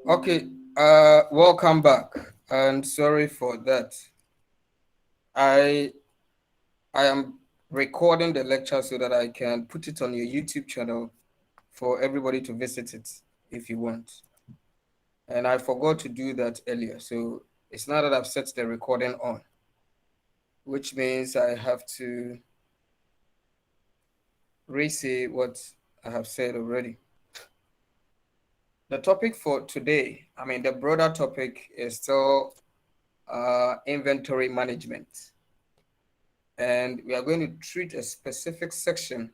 Okay, welcome back, and sorry for that. I I am recording the lecture so that I can put it on your YouTube channel for everybody to visit it if you want. And I forgot to do that earlier, so it's now that I've set the recording on, which means I have to re-say what I have said already. The topic for today, the broader topic is still inventory management. And we are going to treat a specific section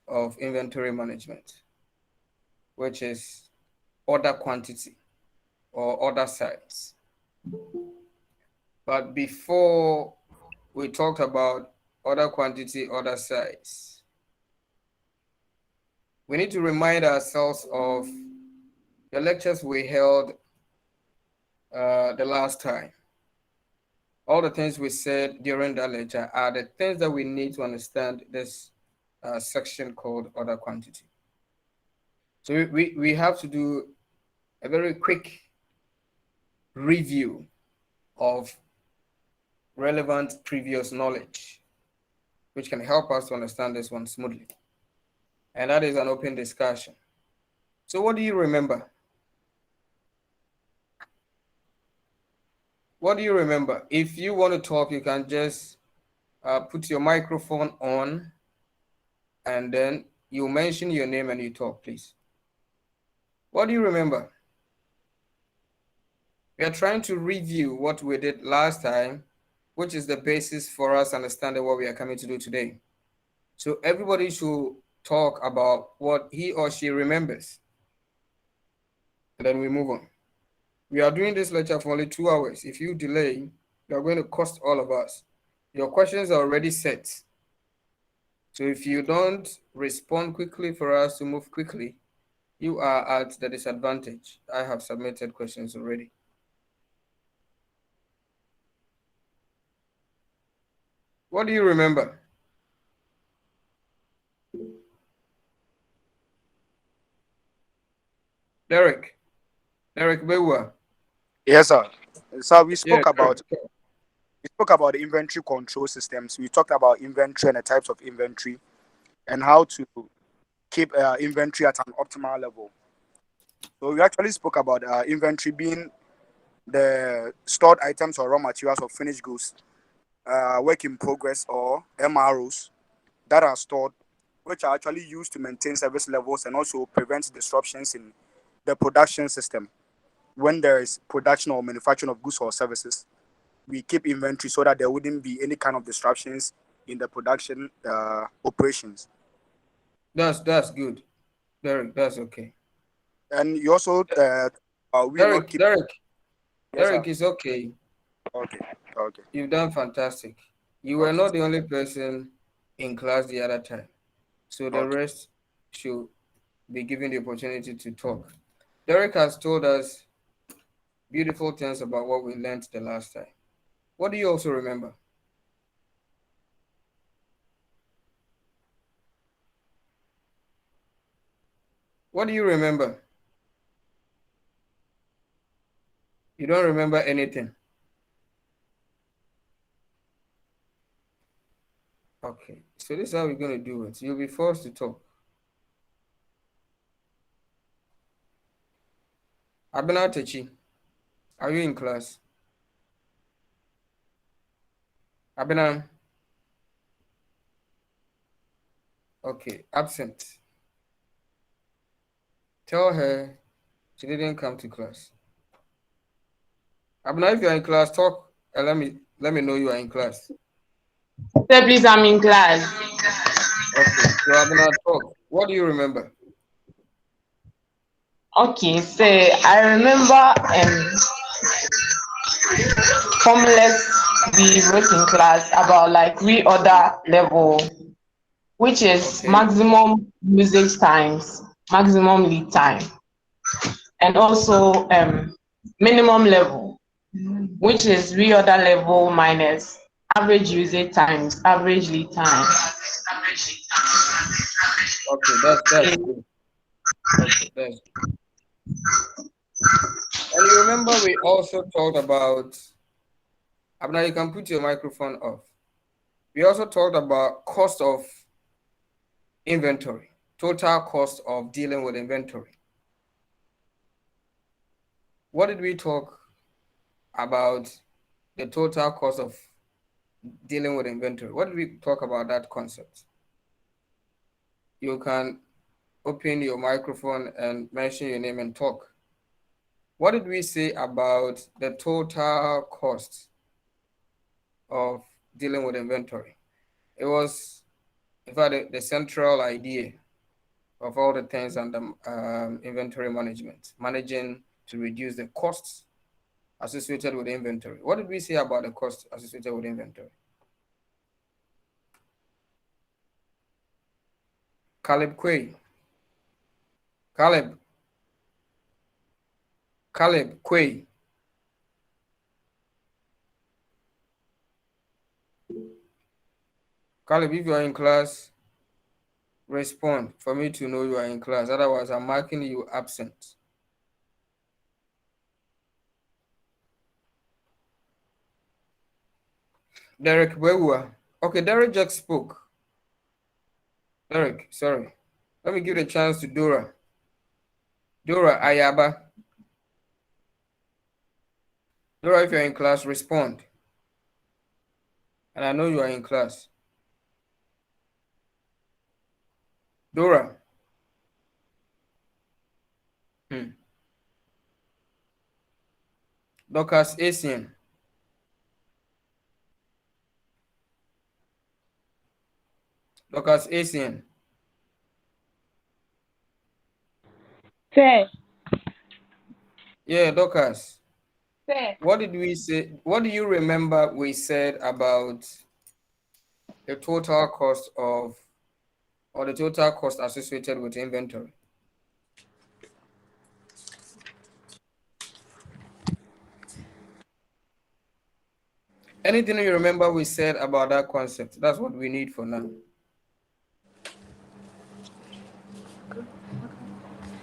of inventory management, which is order quantity or order size. But before we talk about order quantity, order size, we need to remind ourselves of the lectures we held the last time. All the things we said during that lecture are the things that we need to understand this section called order quantity. So we have to do a very quick review of relevant previous knowledge, which can help us to understand this one smoothly. And that is an open discussion. So what do you remember? What do you remember? If you want to talk, you can just put your microphone on and then you mention your name and you talk, please. What do you remember? We are trying to review what we did last time, which is the basis for us understanding what we are coming to do today. So everybody should talk about what he or she remembers. And then we move on. We are doing this lecture for only 2 hours. If you delay, you are going to cost all of us. Your questions are already set. So if you don't respond quickly for us to move quickly, you are at the disadvantage. I have submitted questions already. What do you remember? Derek Bewa. Yes, sir. So Yeah, Derek. we spoke about the inventory control systems. We talked about inventory and the types of inventory and how to keep inventory at an optimal level. So we actually spoke about inventory being the stored items or raw materials or finished goods, work in progress or MROs that are stored, which are actually used to maintain service levels and also prevent disruptions in the production system when there is production or manufacturing of goods or services. We keep inventory so that there wouldn't be any kind of disruptions in the production operations. That's good. Derek, that's okay. And you also we not Derek, keep. Derek, Yes, sir. Derek is okay. Okay, okay, You've done fantastic. You were okay, not the only person in class the other time. So the okay. rest should be given the opportunity to talk. Derek has told us beautiful things about what we learned the last time. What do you also remember? What do you remember? You don't remember anything. Okay. So this is how we're going to do it. You'll be forced to talk. Abena Techi, are you in class? Abena, okay, absent. Tell her she didn't come to class. Abena, if you're in class, talk and let me know you are in class. Sir, please, I'm in class. Okay, so Abena, talk. What do you remember? Okay, so I remember formulas we wrote in class about like reorder level, which is Okay, maximum usage times, maximum lead time, and also minimum level, which is reorder level minus average usage times, average lead time. okay, that's good. Okay, that's good. And you remember we also talked about, Abner, you can put your microphone off. We also talked about cost of inventory, total cost of dealing with inventory. What did we talk about the total cost of dealing with inventory? What did we talk about that concept? You can open your microphone and mention your name and talk. What did we say about the total cost of dealing with inventory? It was, in fact, the central idea of all the things under inventory management, managing to reduce the costs associated with inventory. What did we say about the costs associated with inventory? Caleb Quay. Caleb Quay. Caleb, if you are in class, respond for me to know you are in class. Otherwise, I'm marking you absent. Derek Wewa. Okay, Derek just spoke. Derek, sorry. Let me give the chance to Dora. Dora Ayaba. Dora, if you're in class, respond. And I know you are in class. Dora. Dorcas Asian. Dorcas Asian. Sir. Yeah, Dorcas. Sir. What did we say? What do you remember we said about the total cost of, or the total cost associated with inventory? Anything you remember we said about that concept? That's what we need for now.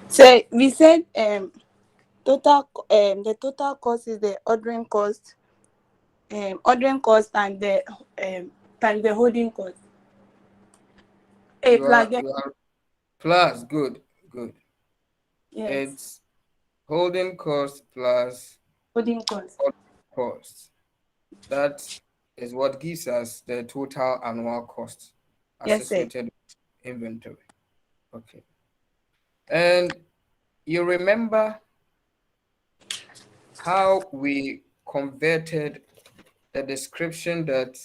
So we said the total cost is the ordering cost and the times the holding cost. Plus, good. Yes. It's holding cost plus Holding cost. Cost. That is what gives us the total annual cost associated with inventory. Okay. And you remember how we converted the description that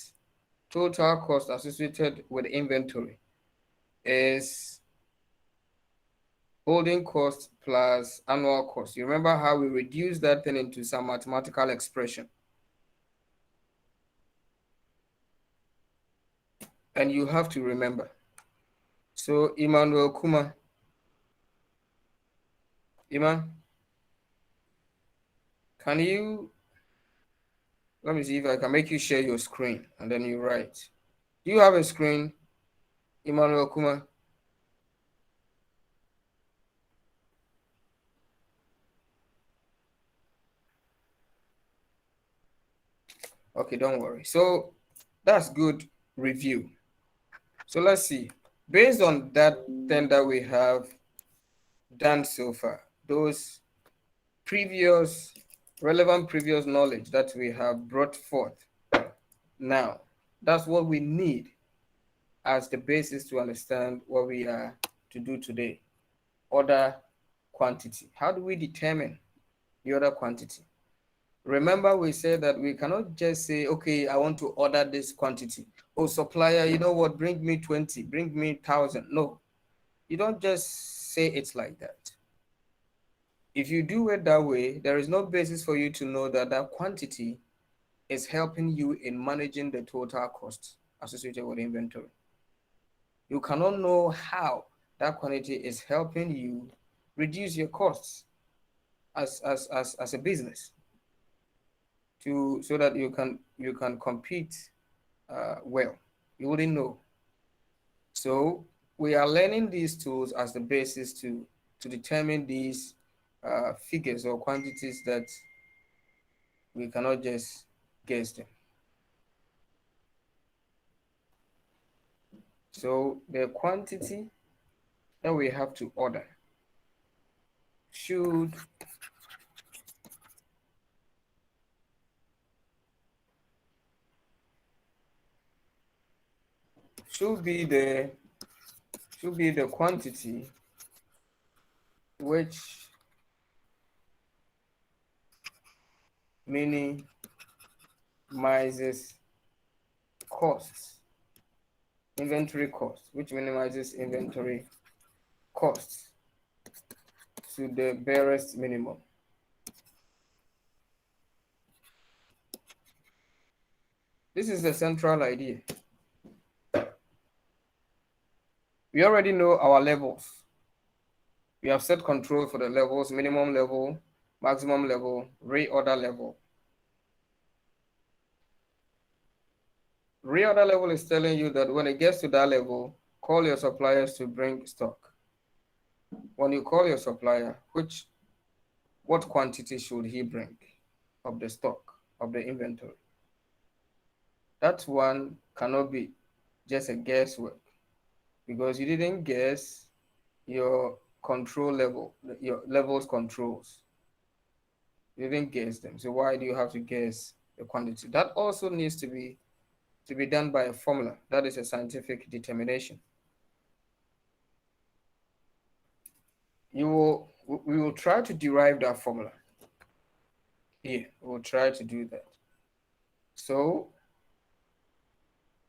total cost associated with inventory is holding cost plus annual cost. You remember how we reduced that thing into some mathematical expression? And you have to remember. So Emmanuel Kuma. Iman, can you, let me see if I can make you share your screen and then you write. Do you have a screen, Emmanuel Kuma? Okay, don't worry. So that's good review. So let's see. Based on that thing that we have done so far, those relevant previous knowledge that we have brought forth now, that's what we need as the basis to understand what we are to do today. Order quantity. How do we determine the order quantity? Remember, we said that we cannot just say, okay, I want to order this quantity. Oh, supplier, you know what? Bring me 20, bring me 1,000. No, you don't just say it's like that. If you do it that way, there is no basis for you to know that that quantity is helping you in managing the total cost associated with inventory. You cannot know how that quantity is helping you reduce your costs as a business so that you can compete well. You wouldn't know. So we are learning these tools as the basis to determine these figures or quantities that we cannot just guess them. So the quantity that we have to order should be the quantity which minimizes costs, inventory costs, which minimizes inventory costs to the barest minimum. This is the central idea. We already know our levels. We have set control for the levels: minimum level, maximum level, reorder level. Reorder level is telling you that when it gets to that level, call your suppliers to bring stock. When you call your supplier, what quantity should he bring of the stock, of the inventory? That one cannot be just a guesswork, because you didn't guess your control level, your levels controls. You didn't guess them. So why do you have to guess the quantity? That also needs to be done by a formula. That is a scientific determination. We will try to derive that formula. Here, we'll try to do that. So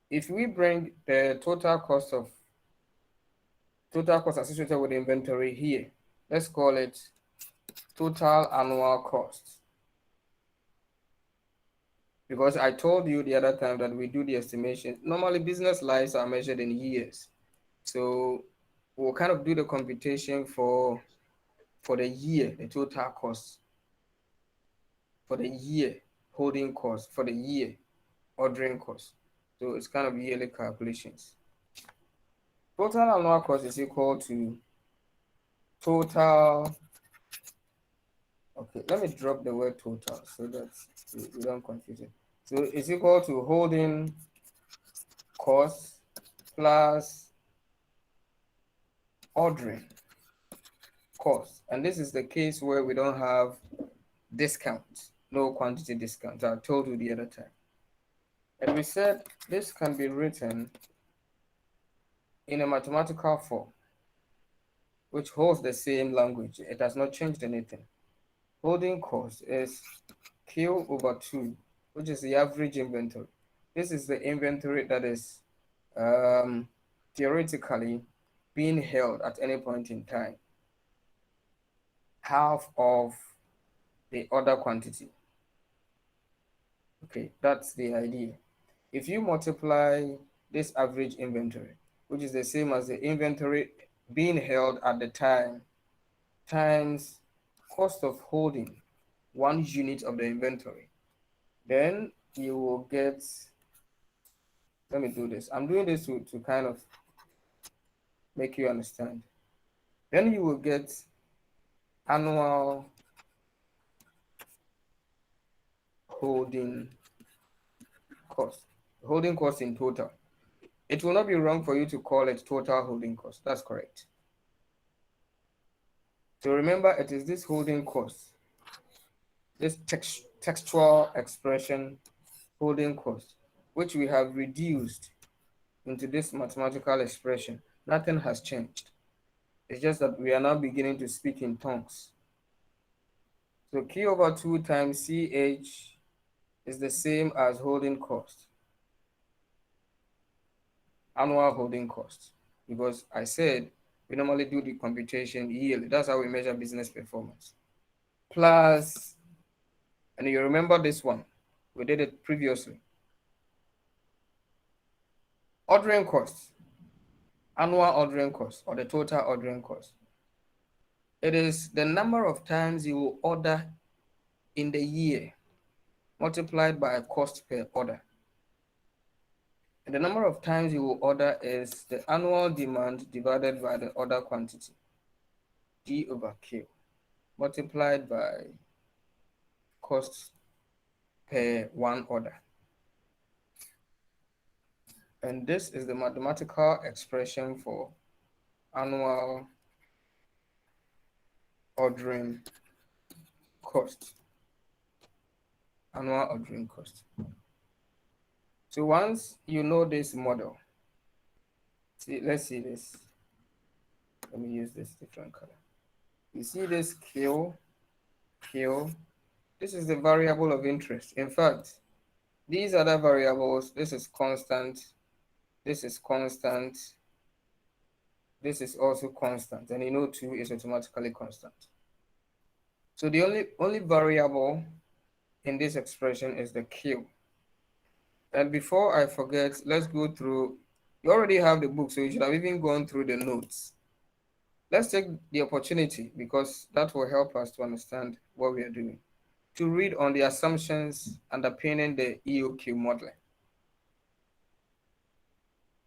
if we bring the total cost associated with the inventory here, let's call it total annual cost. Because I told you the other time that we do the estimation. Normally business lives are measured in years. So we'll kind of do the computation for the year, the total cost, for the year holding cost, for the year ordering cost. So it's kind of yearly calculations. Total annual cost is equal to total. Okay, let me drop the word total so that we don't confuse it. So it's equal to holding cost plus ordering cost. And this is the case where we don't have discounts, no quantity discounts. I told you the other time. And we said this can be written in a mathematical form, which holds the same language. It has not changed anything. Holding cost is Q over 2, which is the average inventory. This is the inventory that is theoretically being held at any point in time. Half of the order quantity. Okay, that's the idea. If you multiply this average inventory, which is the same as the inventory being held at the time, times cost of holding 1 unit of the inventory, then you will get, let me do this. I'm doing this to kind of make you understand. Then you will get annual holding cost in total. It will not be wrong for you to call it total holding cost. That's correct. So remember, it is this holding cost, this textual expression holding cost, which we have reduced into this mathematical expression. Nothing has changed. It's just that we are now beginning to speak in tongues. So Q over 2 times CH is the same as holding cost, annual holding cost, because I said we normally do the computation yearly. That's how we measure business performance. Plus, and you remember this one, we did it previously. Ordering cost, annual ordering cost, or the total ordering cost. It is the number of times you will order in the year multiplied by a cost per order. And the number of times you will order is the annual demand divided by the order quantity, D over Q, multiplied by cost per one order. And this is the mathematical expression for annual ordering cost. Annual ordering cost. So once you know this model, let's see this. Let me use this different color. You see this Q. This is the variable of interest. In fact, these other variables, this is constant, this is constant, this is also constant, and you know 2 is automatically constant. So the only variable in this expression is the Q. And before I forget, let's go through, you already have the book, so you should have even gone through the notes. Let's take the opportunity, because that will help us to understand what we are doing, to read on the assumptions underpinning the EOQ modeling.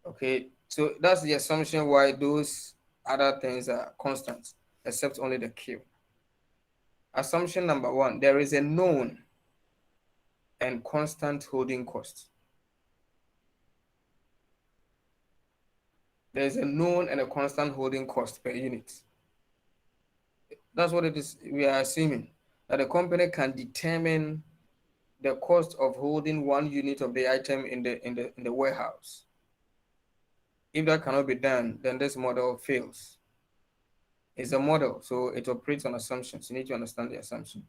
Okay, so that's the assumption why those other things are constant, except only the Q. Assumption number 1, there is a known and constant holding cost. There's a known and a constant holding cost per unit. That's what it is. We are assuming that a company can determine the cost of holding 1 unit of the item in the warehouse. If that cannot be done, then this model fails. It's a model, so it operates on assumptions. You need to understand the assumption.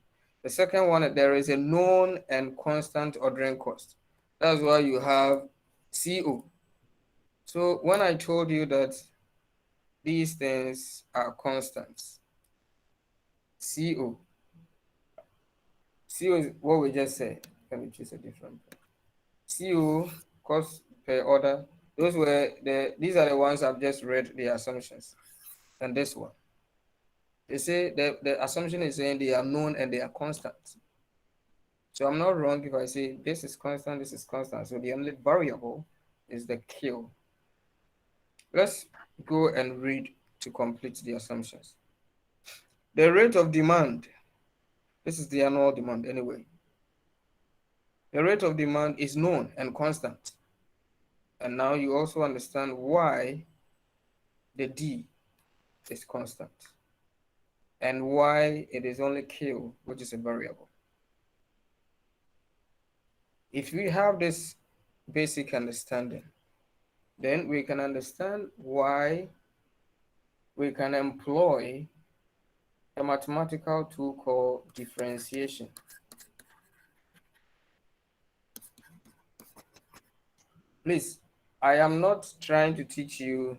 The second one, there is a known and constant ordering cost. That's why you have CO. So when I told you that these things are constants, CO is what we just said. Let me choose a different one. CO, cost per order. These are the ones I've just read the assumptions. And this one. They say the assumption is saying they are known and they are constant. So I'm not wrong if I say this is constant, this is constant. So the only variable is the Q. Let's go and read to complete the assumptions. The rate of demand, this is the annual demand anyway. The rate of demand is known and constant. And now you also understand why the D is constant and why it is only Q, which is a variable. If we have this basic understanding, then we can understand why we can employ a mathematical tool called differentiation. Please, I am not trying to teach you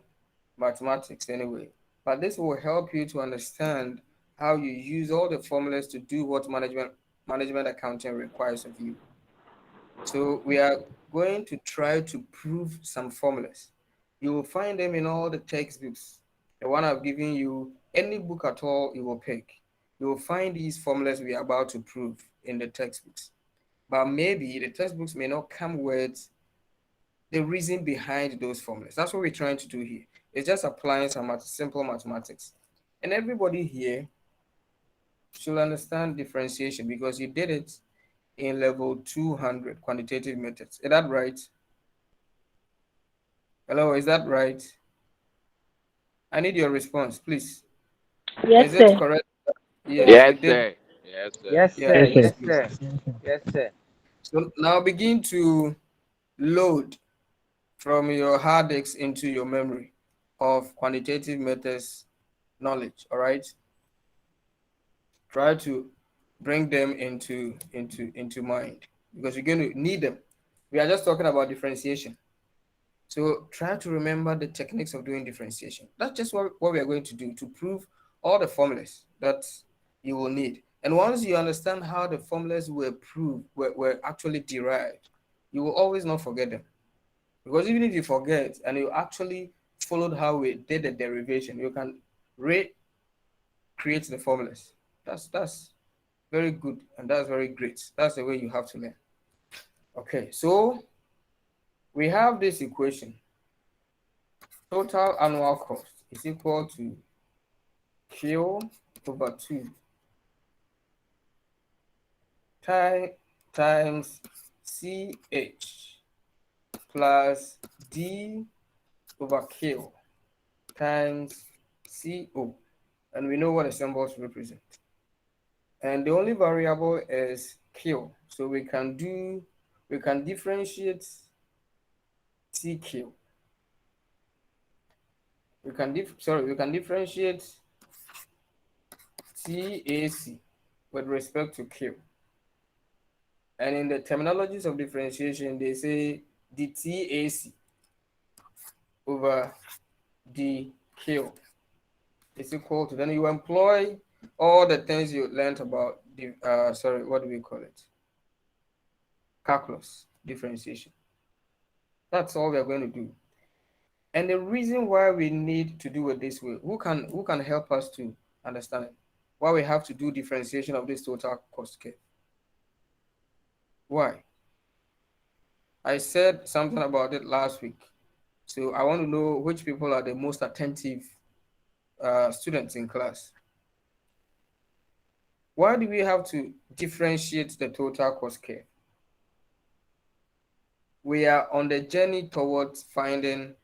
mathematics anyway, but this will help you to understand how you use all the formulas to do what management accounting requires of you. So we are going to try to prove some formulas. You will find them in all the textbooks. The one I've given you, any book at all you will pick. You will find these formulas we are about to prove in the textbooks. But maybe the textbooks may not come with the reason behind those formulas. That's what we're trying to do here. It's just applying some simple mathematics. And everybody here should understand differentiation because you did it in level 200 quantitative methods. Is that right? Hello, is that right? I need your response, please. Yes, Is it sir. correct? Yes, you did. sir. Yes, sir. Yes, Yeah, sir. yes, Yes, sir. Yes, sir. So now begin to load from your hard disk into your memory of quantitative methods knowledge. All right. Try to bring them into mind because you're going to need them. We are just talking about differentiation. So try to remember the techniques of doing differentiation. That's just what we are going to do to prove all the formulas that you will need. And once you understand how the formulas were proved, were actually derived, you will always not forget them. Because even if you forget and you actually followed how we did the derivation, you can recreate the formulas. That's very good and that's very great. That's the way you have to learn. Okay, so we have this equation. Total annual cost is equal to Q over 2 times CH plus D over Q times CO. And we know what the symbols represent. And the only variable is Q. So we can differentiate TQ. We can differentiate TAC with respect to Q. And in the terminologies of differentiation, they say the TAC over dQ is equal to, then you employ all the things you learned about the what do we call it? Calculus differentiation. That's all we're going to do. And the reason why we need to do it this way, who can help us to understand it? Why we have to do differentiation of this total cost curve? Why? I said something about it last week. So I want to know which people are the most attentive students in class. Why do we have to differentiate the total cost curve? We are on the journey towards finding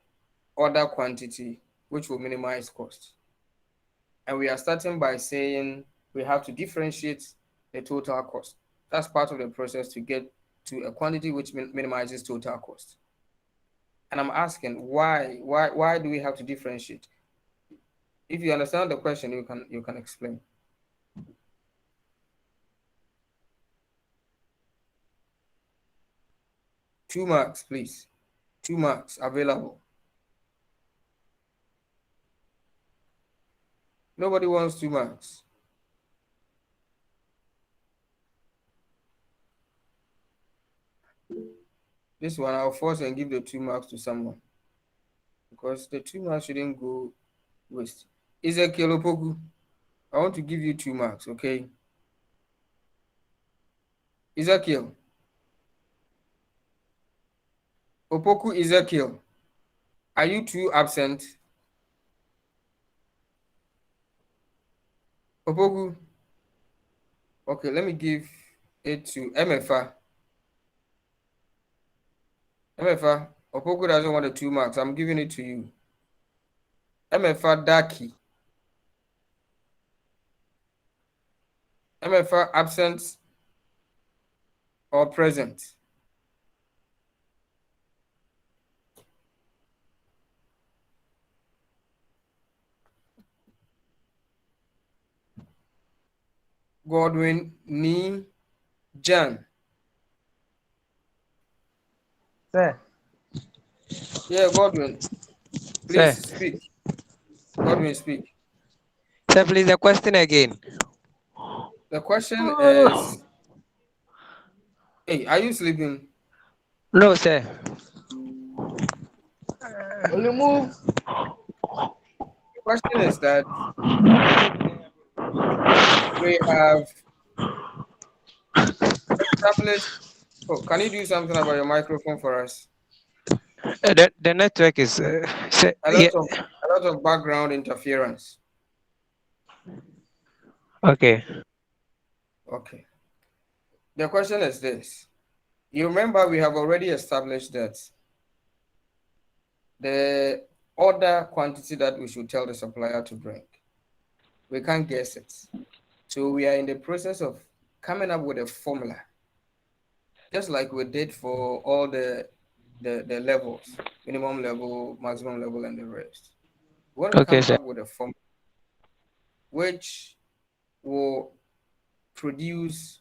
order quantity, which will minimize cost. And we are starting by saying we have to differentiate the total cost. That's part of the process to get to a quantity which minimizes total cost. And I'm asking why do we have to differentiate? If you understand the question, you can explain. Two marks, please. 2 marks available. Nobody wants 2 marks. This one, I'll force and give the 2 marks to someone because the 2 marks shouldn't go waste. Ezekiel Opoku, I want to give you 2 marks, okay? Ezekiel. Opoku Ezekiel, are you 2 absent? Opoku. Okay, let me give it to MFA. MFA, Opoku doesn't want the 2 marks. I'm giving it to you. MFA Daki. MFA absent or present? Godwin Ni Jan. Sir. Yeah, Godwin. Please speak. Godwin, speak. Sir, please, the question again. The question is, hey, are you sleeping? No, sir. Move. The question is that we have established. Oh, can you do something about your microphone for us? The network is A lot of background interference. Okay. Okay. The question is this. You remember we have already established that the order quantity that we should tell the supplier to bring, we can't guess it. So we are in the process of coming up with a formula, just like we did for all the levels, minimum level, maximum level, and the rest. We want to come up with a formula which will produce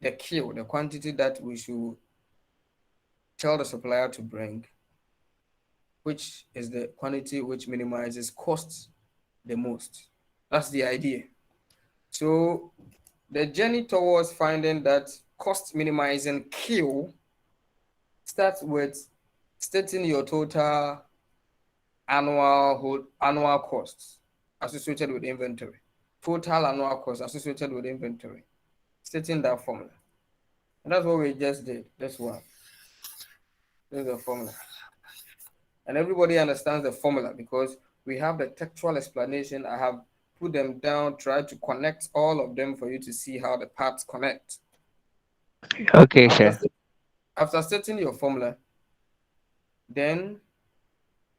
the Q, the quantity that we should tell the supplier to bring, which is the quantity which minimizes costs the most. That's the idea. So the journey towards finding that cost minimizing Q starts with stating your total annual costs associated with inventory. Total annual costs associated with inventory. Stating that formula. And that's what we just did. This one. This is the formula. And everybody understands the formula because we have the textual explanation. I have put them down, tried to connect all of them for you to see how the parts connect. Okay, After, sir. after setting your formula, then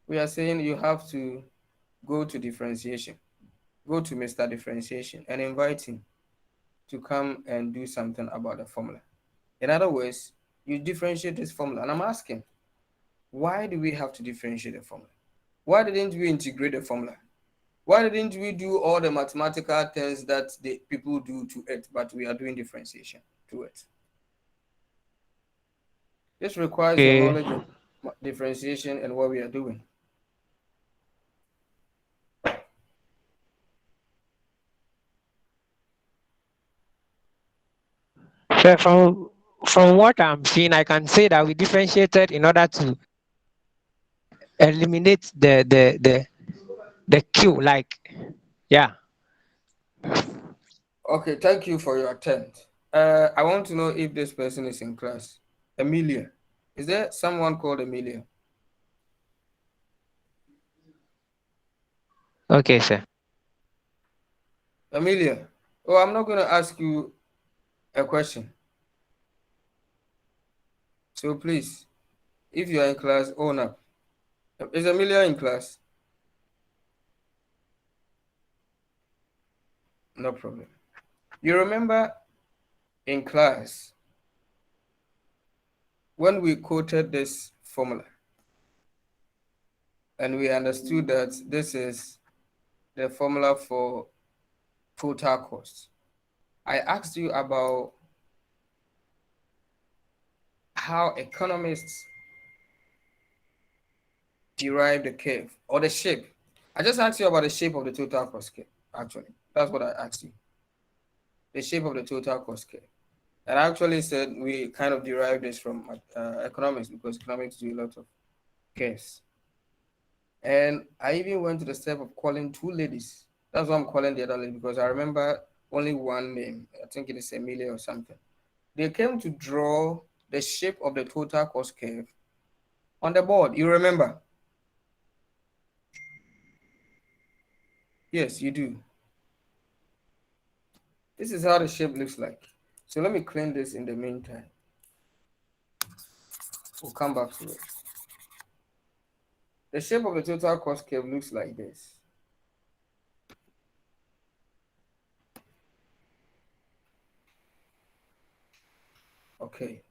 we are saying you have to go to differentiation. Go to Mr. Differentiation and invite him to come and do something about the formula. In other words, you differentiate this formula. And I'm asking, why do we have to differentiate the formula? Why didn't we integrate the formula? Why didn't we do all the mathematical things that the people do to it, but we are doing differentiation to it? This requires your Okay. knowledge of differentiation and what we are doing. So from what I'm seeing, I can say that we differentiated in order to eliminate the Q. Like, yeah. Okay, thank you for your attempt. I want to know if this person is in class. Amelia. Is there someone called Amelia? Okay, sir. Amelia. Oh, I'm not going to ask you a question. So please, if you are in class, own up. Is Amelia in class? No problem. You remember in class when we quoted this formula and we understood that this is the formula for total cost. I asked you about how economists derive the curve or the shape. I just asked you about the shape of the total cost curve, actually. That's what I asked you. The shape of the total cost curve. And I actually said we kind of derived this from economics because economics do a lot of curves. And I even went to the step of calling two ladies. That's why I'm calling the other lady because I remember only one name. I think it is Emilia or something. They came to draw the shape of the total cost curve on the board. You remember? Yes, you do. This is how the shape looks like. So let me clean this in the meantime. We'll come back to it. The shape of the total cost curve looks like this. Okay.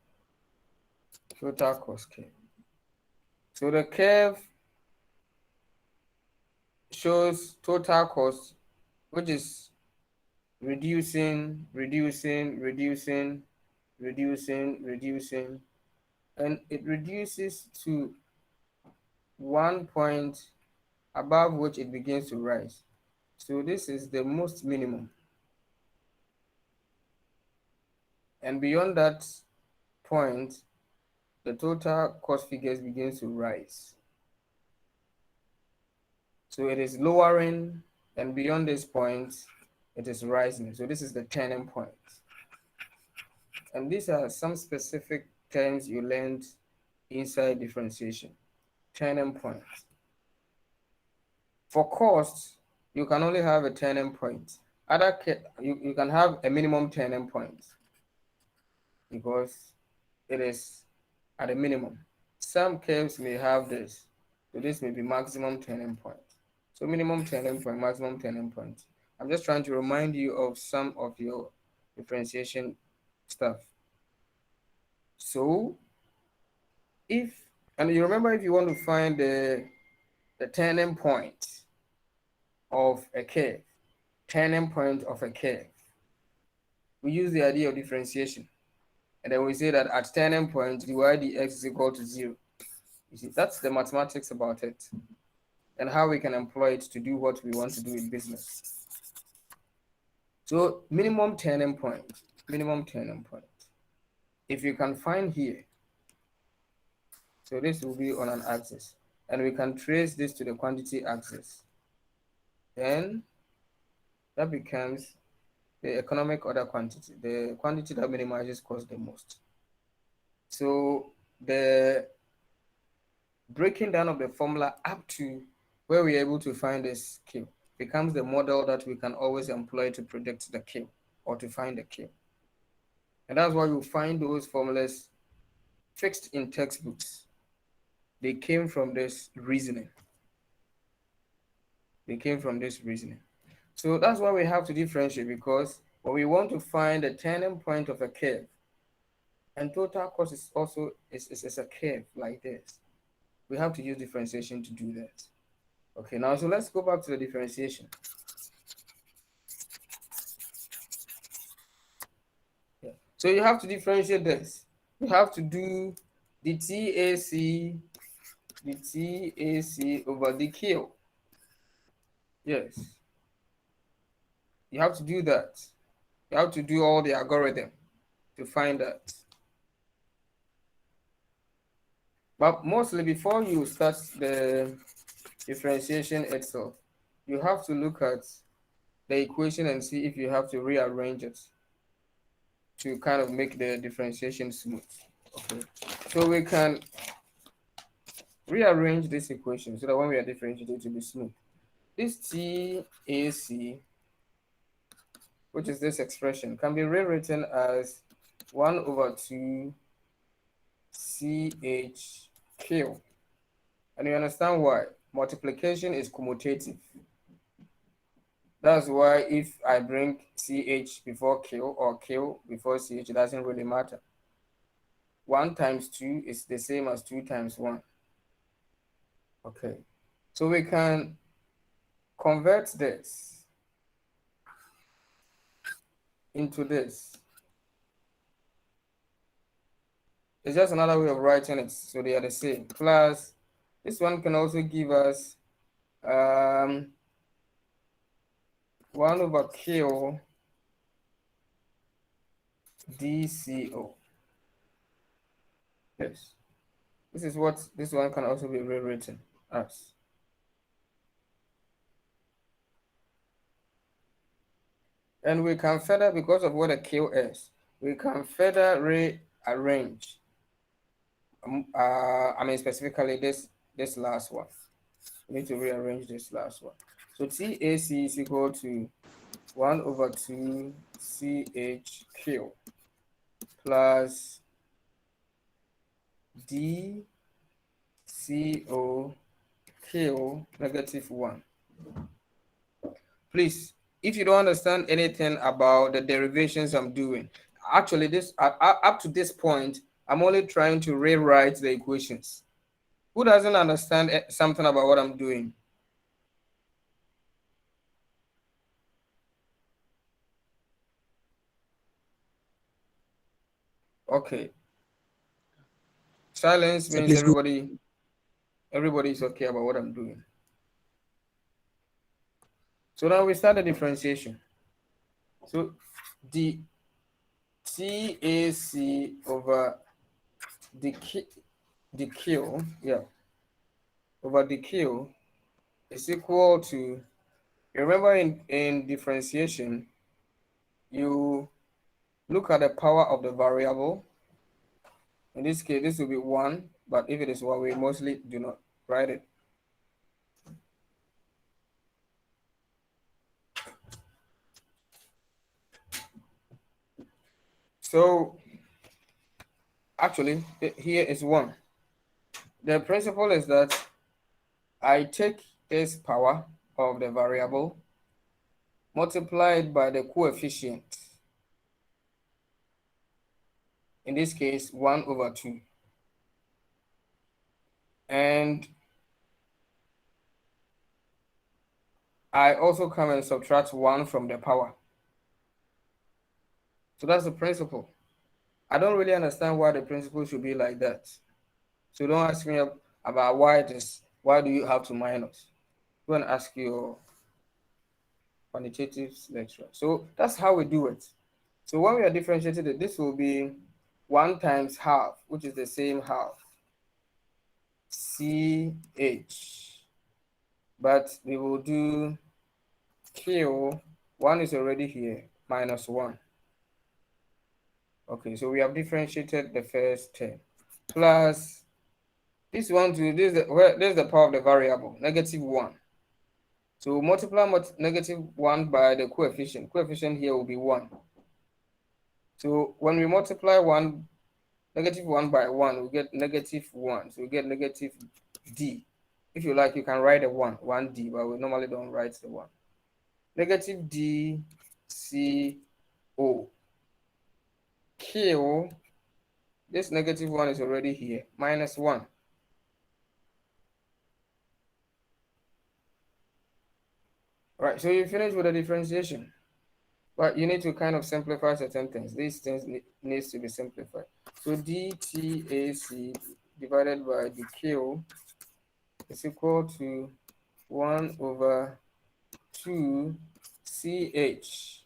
Total cost curve. So the curve shows total cost, which is reducing, reducing, reducing, reducing, reducing, and it reduces to one point above which it begins to rise. So this is the most minimum. And beyond that point, the total cost figures begins to rise. So it is lowering, and beyond this point, it is rising. So this is the turning point. And these are some specific terms you learned inside differentiation. Turning point. For cost, you can only have a turning point. You can have a minimum turning point because it is at a minimum. Some curves may have this. So this may be maximum turning point. So minimum turning point, maximum turning point. I'm just trying to remind you of some of your differentiation stuff. So and you remember if you want to find the turning point of a curve, turning point of a curve, we use the idea of differentiation. And then we say that at turning point, dy dx is equal to 0. You see, that's the mathematics about it and how we can employ it to do what we want to do in business. So minimum turning point. If you can find here, so this will be on an axis, and we can trace this to the quantity axis. Then that becomes the economic order quantity, the quantity that minimizes cost the most. So the breaking down of the formula up to where we're able to find this Q becomes the model that we can always employ to predict the Q or to find the Q. And that's why you find those formulas fixed in textbooks. They came from this reasoning. They came from this reasoning. So that's why we have to differentiate, because when we want to find the turning point of a curve, and total cost is also is a curve like this, we have to use differentiation to do that. Okay, now so let's go back to the differentiation. Yeah. So you have to differentiate this. You have to do the TAC over the Q. Yes. You have to do that. You have to do all the algorithm to find that. But mostly before you start the differentiation itself, you have to look at the equation and see if you have to rearrange it to kind of make the differentiation smooth. Okay. So we can rearrange this equation so that when we are differentiating, it will be smooth. This TAC, which is this expression, can be rewritten as 1 over 2 CHQ. And you understand why? Multiplication is commutative. That's why if I bring CH before Q or Q before CH, it doesn't really matter. 1 times 2 is the same as 2 times 1. Okay. So we can convert this into this. It's just another way of writing it, so they are the same. Plus, this one can also give us 1 over Q DCO. Yes. This is what this one can also be rewritten as. And we can further, because of what a Q is, we can further rearrange. I mean, specifically this last one. We need to rearrange this last one. So TAC is equal to 1 over 2 CHQ plus DCOQ negative 1. Please, if you don't understand anything about the derivations I'm doing, actually this up to this point, I'm only trying to rewrite the equations. Who doesn't understand something about what I'm doing? Okay. Silence means everybody is okay about what I'm doing. So now we start the differentiation. So the TAC over the Q, yeah, over the Q is equal to, remember in differentiation, you look at the power of the variable. In this case, this will be 1, but if it is 1, we mostly do not write it. So actually, here is 1. The principle is that I take this power of the variable multiplied by the coefficient. In this case, 1 over 2. And I also come and subtract 1 from the power. So that's the principle. I don't really understand why the principle should be like that. So don't ask me about why do you have to minus? Go and ask your quantitative lecturer. So that's how we do it. So when we are differentiating, this will be 1 times half, which is the same half, CH. But we will do Q, 1 is already here, minus 1. Okay, so we have differentiated the first term. Plus, this one, this is the power of the variable, negative 1. So multiply negative 1 by the coefficient. Coefficient here will be 1. So when we multiply negative 1 by 1, we get negative 1. So we get negative d. If you like, you can write a 1d, but we normally don't write the 1. Negative d c o. Kill. This negative 1 is already here. Minus 1. All right, so you finish with the differentiation. But you need to kind of simplify certain things. These things needs to be simplified. So dTAC divided by dQ is equal to 1 over 2 CH.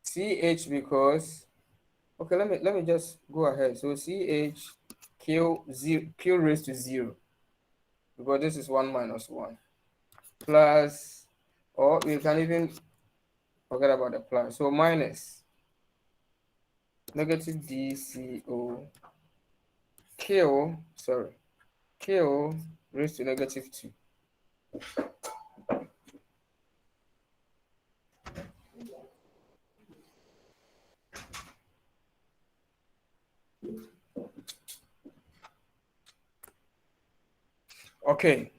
CH because, okay, let me just go ahead. So CH Q raised to 0, because this is 1 minus 1, plus, or we can even forget about the plus. So minus negative DCO Q raised to negative 2. Okay.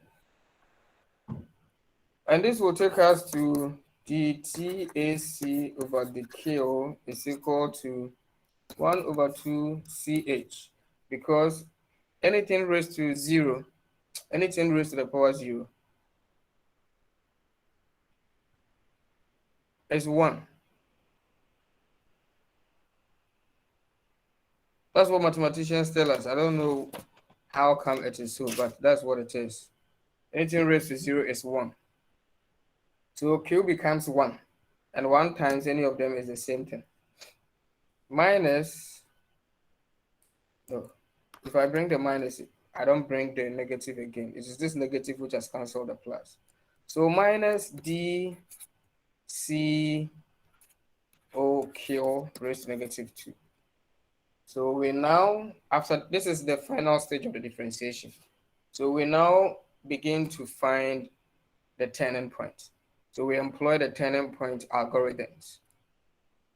And this will take us to dTAC over dKO is equal to 1 over 2 CH, because anything raised to 0, anything raised to the power 0 is 1. That's what mathematicians tell us. I don't know how come it is so, but that's what it is. Anything raised to 0 is 1. So Q becomes 1, and 1 times any of them is the same thing. Minus, no, if I bring the minus, I don't bring the negative again. It is this negative which has cancelled the plus. So minus d c o q raised to negative 2. So we now, after this is the final stage of the differentiation. So we now begin to find the turning point. So we employ the turning point algorithms.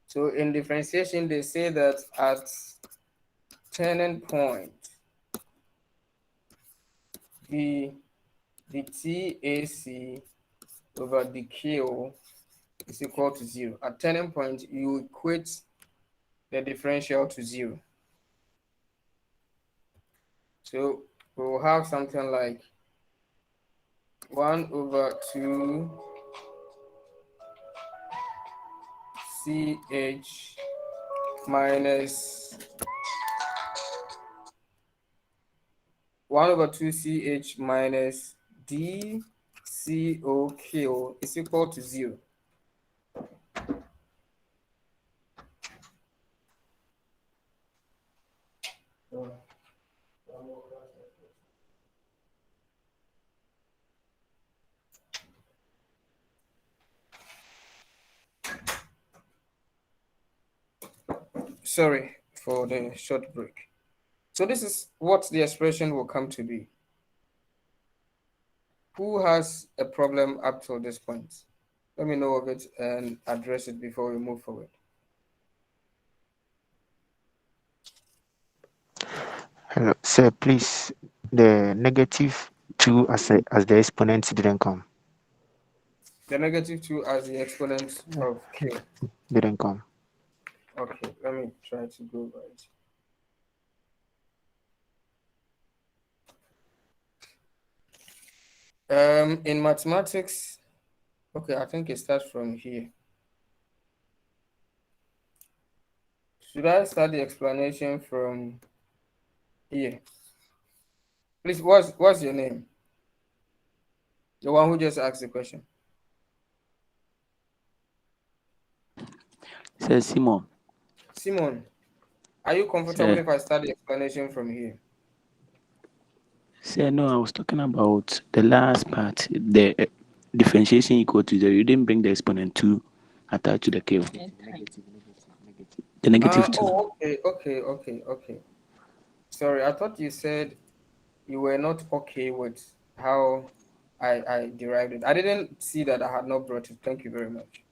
So in differentiation, they say that at turning point, the TAC over the Q is equal to 0. At turning point, you equate the differential to 0. So we'll have something like 1 over 2 CH minus 1 over 2 CH minus DCOQ is equal to 0. Sorry for the short break. So this is what the expression will come to be. Who has a problem up to this point? Let me know of it and address it before we move forward. Hello, sir, please, the negative 2 as the exponent didn't come. The negative 2 as the exponent of Q. Didn't come. Okay, let me try to go by it. In mathematics, okay, I think it starts from here. Should I start the explanation from here? Please, what's your name? The one who just asked the question. Sir Simon. Simon, are you comfortable if I start the explanation from here? Sir, no, I was talking about the last part, the differentiation equal to 0. You didn't bring the exponent 2 attached to the K. The negative 2. Oh, okay. Sorry, I thought you said you were not okay with how I derived it. I didn't see that. I had not brought it. Thank you very much.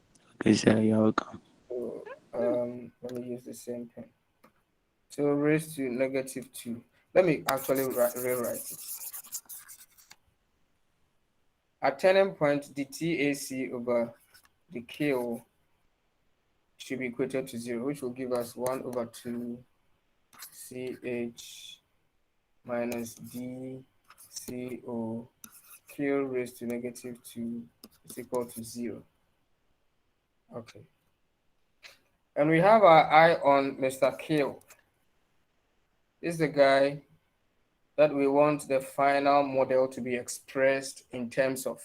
Okay, sir, you're welcome. So Let me use the same pen. So raised to negative 2. Let me actually rewrite it. At turning point, the TAC over the KO should be equated to 0, which will give us 1 over 2 CH minus DCO Q raised to negative 2 is equal to 0. Okay. And we have our eye on Mr. Q. This is the guy that we want the final model to be expressed in terms of,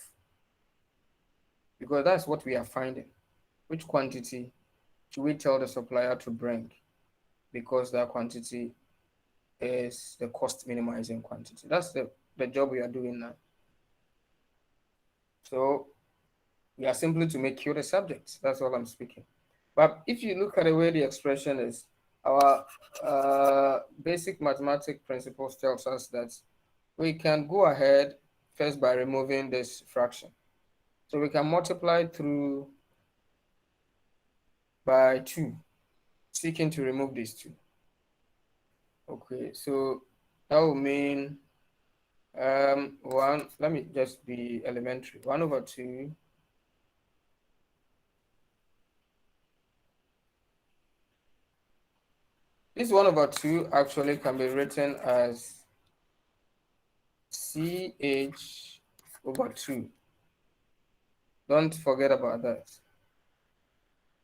because that's what we are finding. Which quantity should we tell the supplier to bring? Because that quantity is the cost minimizing quantity. That's the job we are doing now. So we are simply to make Q the subject. That's all I'm speaking. But if you look at the way the expression is, our basic mathematics principles tells us that we can go ahead first by removing this fraction. So we can multiply through by 2, seeking to remove these 2. Okay, so that will mean 1, let me just be elementary, 1 over 2 this 1 over 2 actually can be written as CH over 2. Don't forget about that.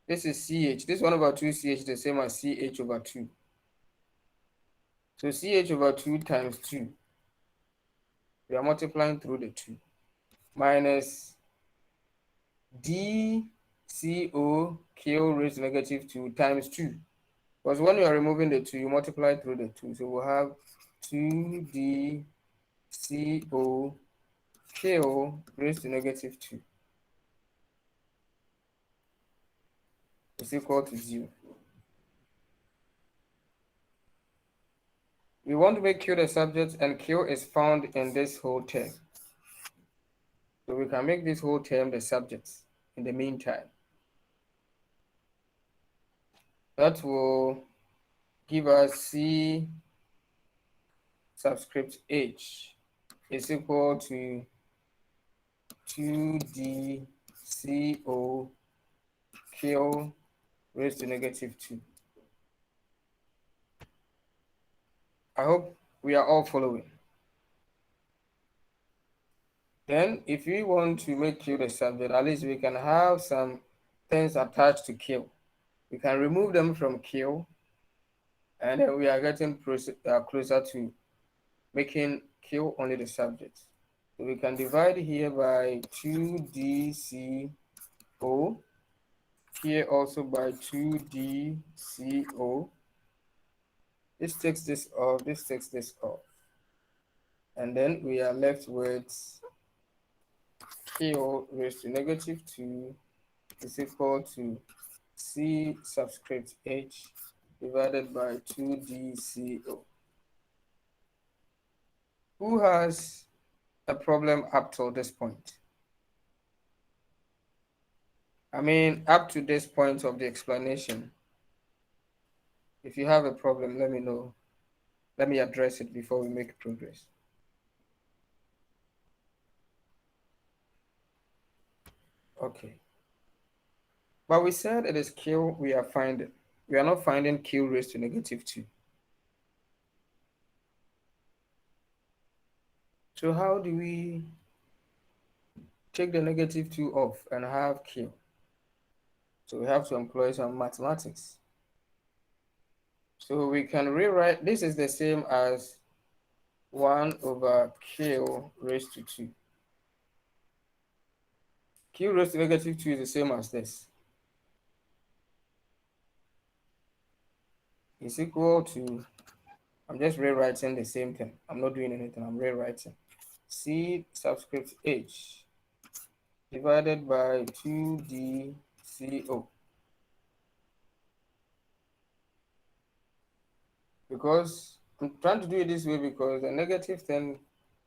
This is CH. This 1 over 2 CH is the same as CH over 2. So CH over 2 times 2. We are multiplying through the 2. Minus DCO KO raised to negative 2 times 2. Because when you are removing the 2, you multiply through the 2. So we'll have 2DCO KO raised to negative 2 is equal to 0. We want to make Q the subject, and Q is found in this whole term. So we can make this whole term the subject in the meantime. That will give us C subscript H is equal to 2DCO Q raised to negative 2. I hope we are all following. Then if we want to make Q the subject, at least we can have some things attached to Q. We can remove them from Q, and then we are getting closer to making Q only the subject. So we can divide here by 2DCO, here also by 2DCO. This takes this off, this takes this off. And then we are left with Q raised to negative 2 is equal to C subscript H divided by 2DCO. Who has a problem up till this point? I mean, up to this point of the explanation. If you have a problem, let me know. Let me address it before we make progress. Okay. But we said it is Q we are finding. We are not finding Q raised to negative 2. So how do we take the negative 2 off and have Q? So we have to employ some mathematics. So we can rewrite, this is the same as 1 over Q raised to 2. Q raised to negative 2 is the same as this. It's equal to, I'm just rewriting the same thing. I'm not doing anything, I'm rewriting. C subscript H divided by 2DCO. Because I'm trying to do it this way because the negative thing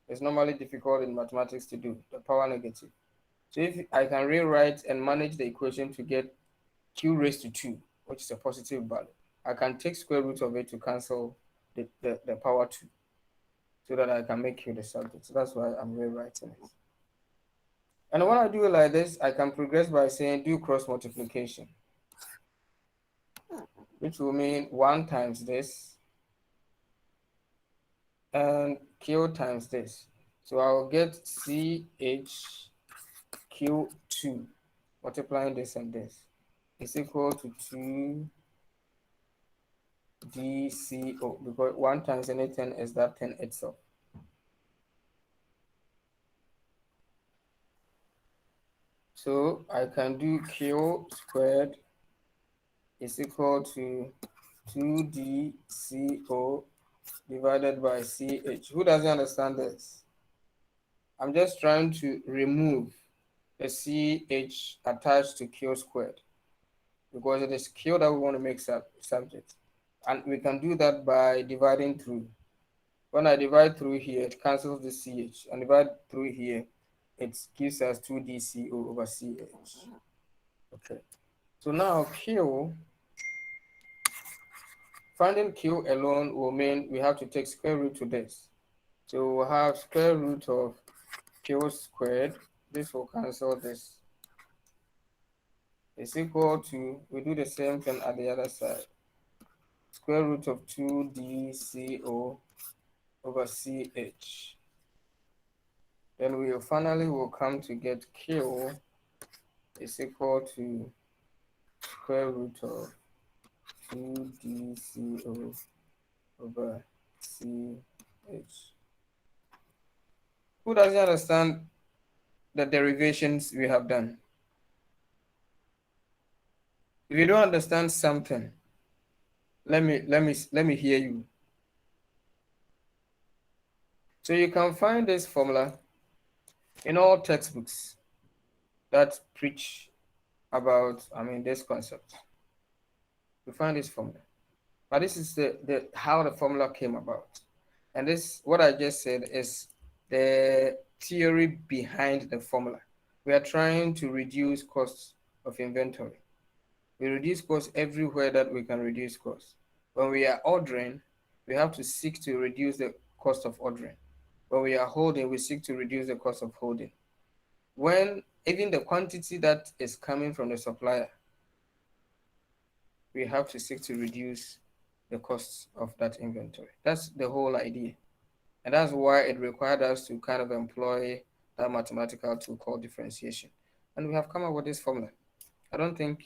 is normally difficult in mathematics to do, the power negative. So if I can rewrite and manage the equation to get Q raised to 2 which is a positive value, I can take square root of it to cancel the power 2 so that I can make Q the subject. So that's why I'm rewriting it. And when I do it like this, I can progress by saying do cross multiplication, which will mean 1 times this and Q times this. So I'll get CHQ2 multiplying this and this is equal to 2 DCO, because 1 times anything is that 10 itself. So I can do Q squared is equal to 2DCO divided by CH. Who doesn't understand this? I'm just trying to remove the CH attached to Q squared because it is Q that we want to make subject. And we can do that by dividing through. When I divide through here, it cancels the CH. And divide through here, it gives us 2DCO over CH. Okay. So now Q, finding Q alone will mean we have to take square root to this. So we'll have square root of Q squared. This will cancel this. It's equal to, we do the same thing at the other side. Square root of 2DCO over CH. Then we finally will come to get Q is equal to square root of 2DCO over CH. Who doesn't understand the derivations we have done? If you don't understand something, let me hear you. So you can find this formula in all textbooks that preach about, this concept. You find this formula. But this is the how the formula came about. And this, what I just said, is the theory behind the formula. We are trying to reduce costs of inventory. We reduce costs everywhere that we can reduce costs. When we are ordering, we have to seek to reduce the cost of ordering. When we are holding, we seek to reduce the cost of holding. When even the quantity that is coming from the supplier, we have to seek to reduce the costs of that inventory. That's the whole idea. And that's why it required us to kind of employ that mathematical tool called differentiation. And we have come up with this formula. I don't think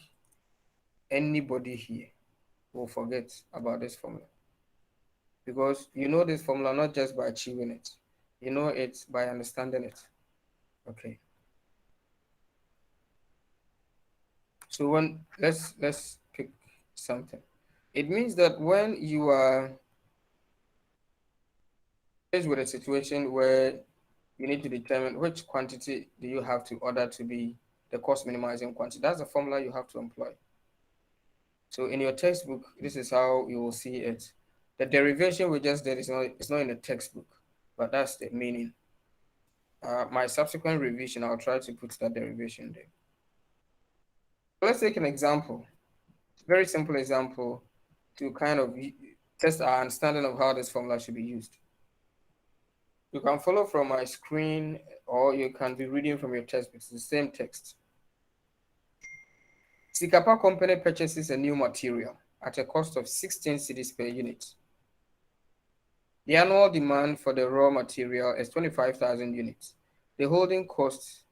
anybody here will forget about this formula, because you know this formula not just by achieving it, you know it by understanding it. Okay. So let's pick something. It means that when you are faced with a situation where you need to determine which quantity do you have to order to be the cost minimizing quantity, that's the formula you have to employ. So in your textbook, this is how you will see it. The derivation we just did is not in the textbook, but that's the meaning. My subsequent revision, I'll try to put that derivation there. Let's take an example, very simple example, to kind of test our understanding of how this formula should be used. You can follow from my screen, or you can be reading from your textbook. It's the same text. Sikapa company purchases a new material at a cost of 16 cedis per unit. The annual demand for the raw material is 25,000 units. The holding cost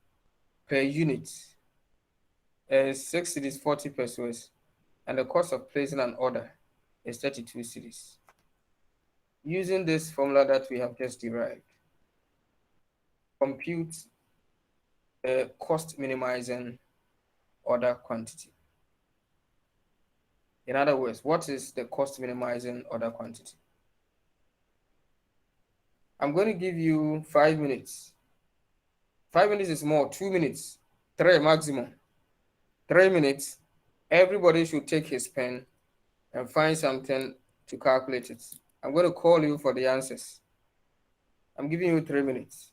per unit is 6 cedis 40 pesos, and the cost of placing an order is 32 cedis. Using this formula that we have just derived, compute the cost minimizing order quantity. In other words, what is the cost minimizing order quantity? I'm going to give you 5 minutes. 5 minutes is more, 2 minutes, 3 maximum. 3 minutes, everybody should take his pen and find something to calculate it. I'm going to call you for the answers. I'm giving you 3 minutes.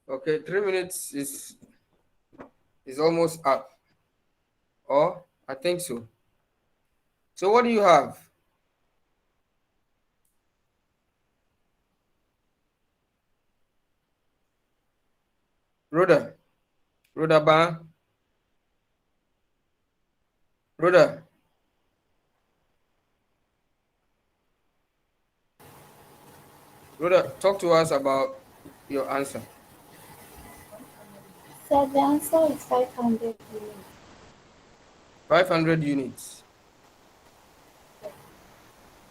Okay, 3 minutes is almost up. Or I think so. So what do you have? Rhoda. Rhoda Ba. Rhoda. Rhoda, talk to us about your answer. So the answer is 500 units. 500 units.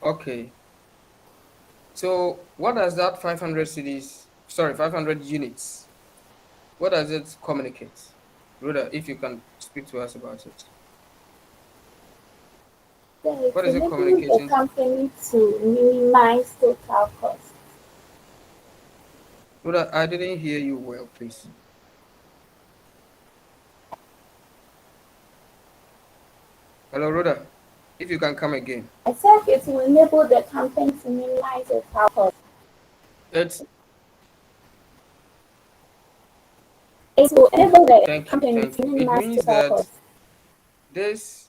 Okay. So what does that 500 units, what does it communicate? Rhoda, if you can speak to us about it. So it What is it enables the communicating? company to minimize total cost. Rhoda, I didn't hear you well, please. Hello, Rhoda. If you can come again. I said it will enable the company to minimize total cost. It will enable the company to It minimize means total that cost. this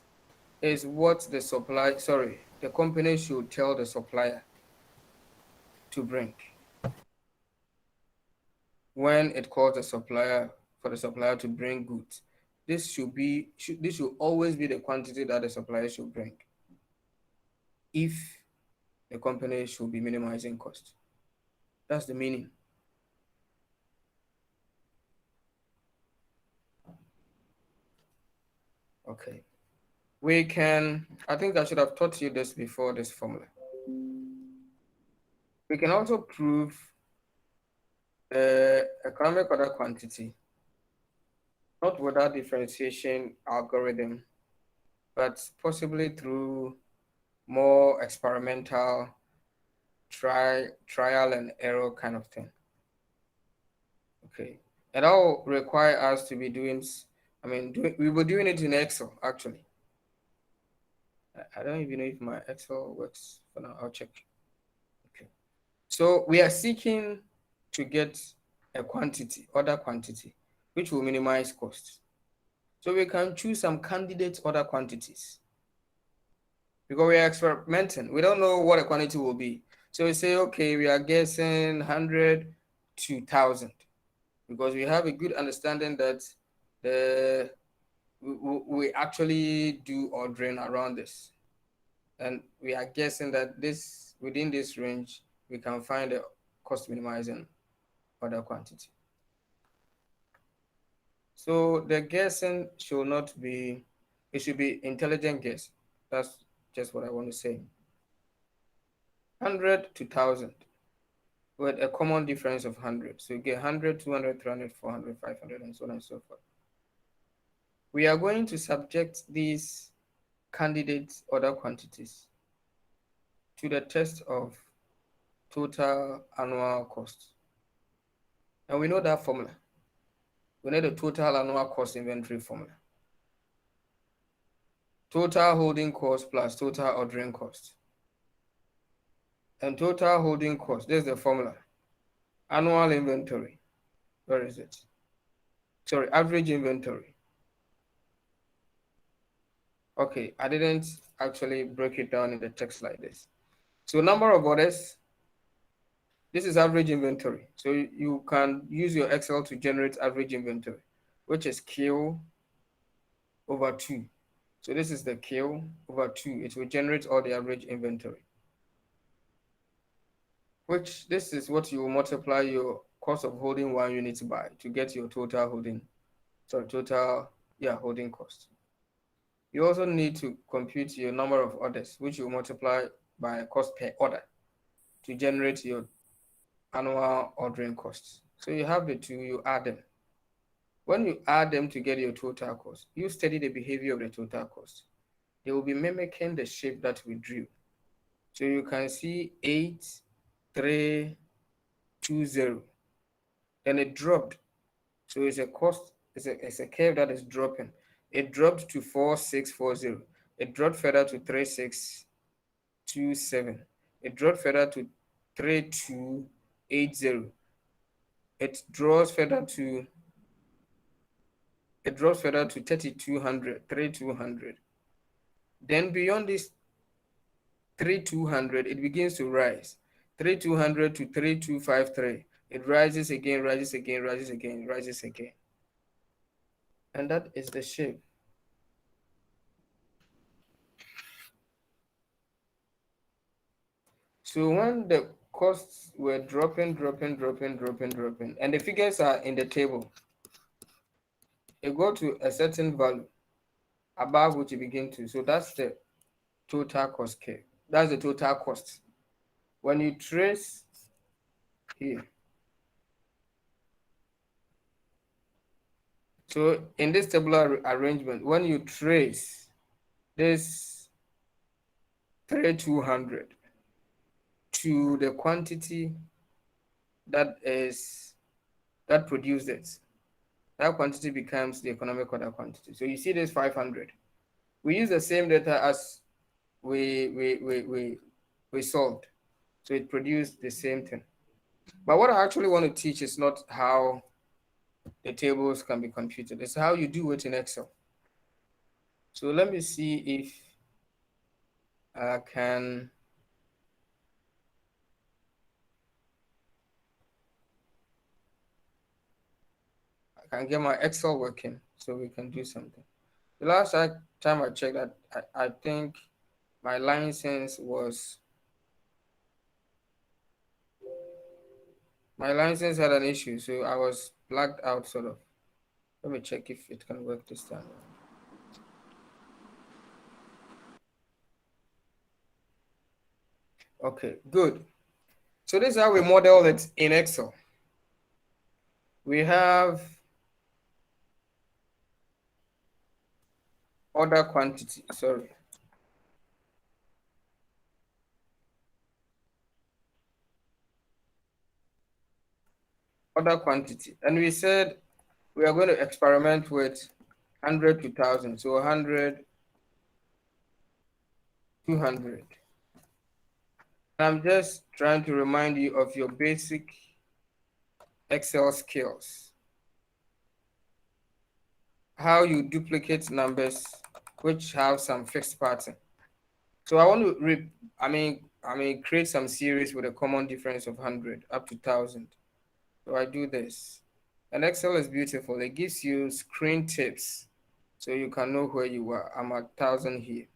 is what the company should tell the supplier to bring. When it calls the supplier for the supplier to bring goods, this should always be the quantity that the supplier should bring, if the company should be minimizing cost. That's the meaning. Okay. I think I should have taught you this before, this formula. We can also prove the economic order quantity, not without differentiation algorithm, but possibly through more experimental trial and error kind of thing. Okay, and that will require us to be doing, we were doing it in Excel actually. I don't even know if my Excel works for now. I'll check. Okay, so we are seeking to get a order quantity, which will minimize costs. So we can choose some candidate order quantities, because we are experimenting. We don't know what a quantity will be. So we say, okay, we are guessing 100 to 1,000, because we have a good understanding that we actually do ordering around this. And we are guessing that within this range, we can find a cost minimizing order quantity. So the guessing should not be, it should be intelligent guess. That's just what I want to say. 100 to 1,000 with a common difference of 100. So you get 100, 200, 300, 400, 500, and so on and so forth. We are going to subject these candidate order quantities to the test of total annual cost. And we know that formula. We need a total annual cost inventory formula. Total holding cost plus total ordering cost. And total holding cost, there's the formula. Annual inventory. Where is it? Sorry, average inventory. Okay, I didn't actually break it down in the text like this. So number of orders, this is average inventory. So you can use your Excel to generate average inventory, which is Q over 2. So this is the Q over 2. It will generate all the average inventory, which this is what you will multiply your cost of holding 1 unit by to get your total holding cost. You also need to compute your number of orders, which you multiply by cost per order to generate your annual ordering costs. So you have the two, you add them. When you add them to get your total cost, you study the behavior of the total cost. They will be mimicking the shape that we drew. So you can see 8, 3, 2, 0. Then it dropped. So it's a curve that is dropping. It dropped to 4, 6, 4, 0. It dropped further to 3, 6, 2, 7. It dropped further to 3, 2, 8, 0. it drops further to 3,200. Then beyond this 3,200, it begins to rise. 3,200 to 3,253. It rises again, rises again, rises again, rises again. And that is the shape. So when the costs were dropping, and the figures are in the table, you go to a certain value above which you begin to. So that's the total cost curve. That's the total cost. When you trace here, so in this tabular arrangement, when you trace this 3,200 to the quantity that produced it, that quantity becomes the economic order quantity. So you see this 500. We use the same data as we solved. So it produced the same thing. But what I actually want to teach is not how the tables can be computed. It's how you do it in Excel. So let me see if I can get my Excel working so we can do something. The last time I checked that, I think my license had an issue, so I was blacked out sort of. Let me check if it can work this time. Okay, good. So this is how we model it in Excel. We have order quantity, sorry. Order quantity. And we said we are going to experiment with 100 to 1,000. So 100, 200. I'm just trying to remind you of your basic Excel skills. How you duplicate numbers which have some fixed pattern. So I want to create some series with a common difference of 100 up to 1,000. So I do this. And Excel is beautiful. It gives you screen tips so you can know where you are. I'm at 1,000 here.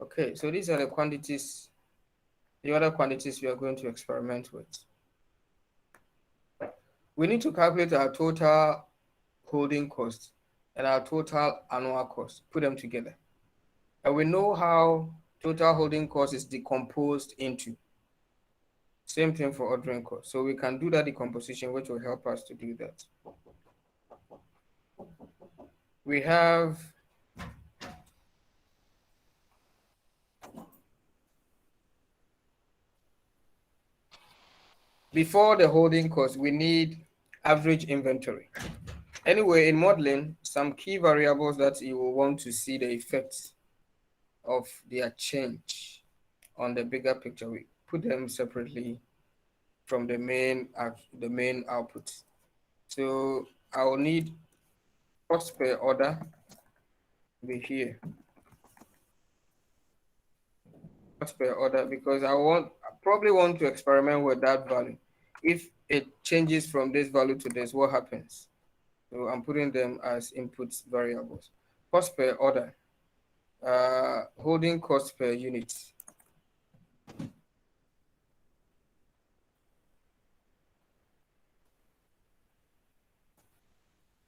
Okay, so these are the quantities, the other quantities we are going to experiment with. We need to calculate our total holding cost and our total annual cost, put them together. And we know how total holding cost is decomposed into. Same thing for ordering cost. So we can do that decomposition, which will help us to do that. We have before the holding cost, we need average inventory. Anyway, in modeling, some key variables that you will want to see the effects of their change on the bigger picture, we put them separately from the main output. So I will need cost per order to be here. Cost per order, because I probably want to experiment with that value. If it changes from this value to this, what happens? So I'm putting them as input variables. Cost per order, holding cost per unit.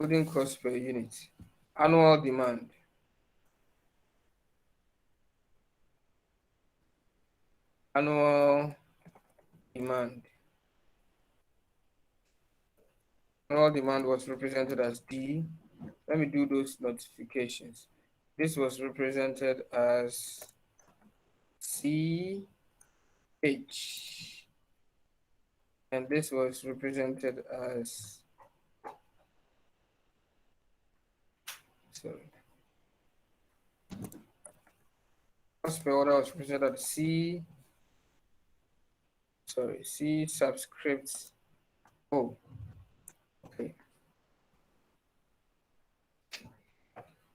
Holding cost per unit. Annual demand. Annual demand. Annual demand was represented as D. Let me do those notifications. This was represented as CH. And this was represented as, sorry. Cost per order was represented as C. sorry, C subscript O. Okay.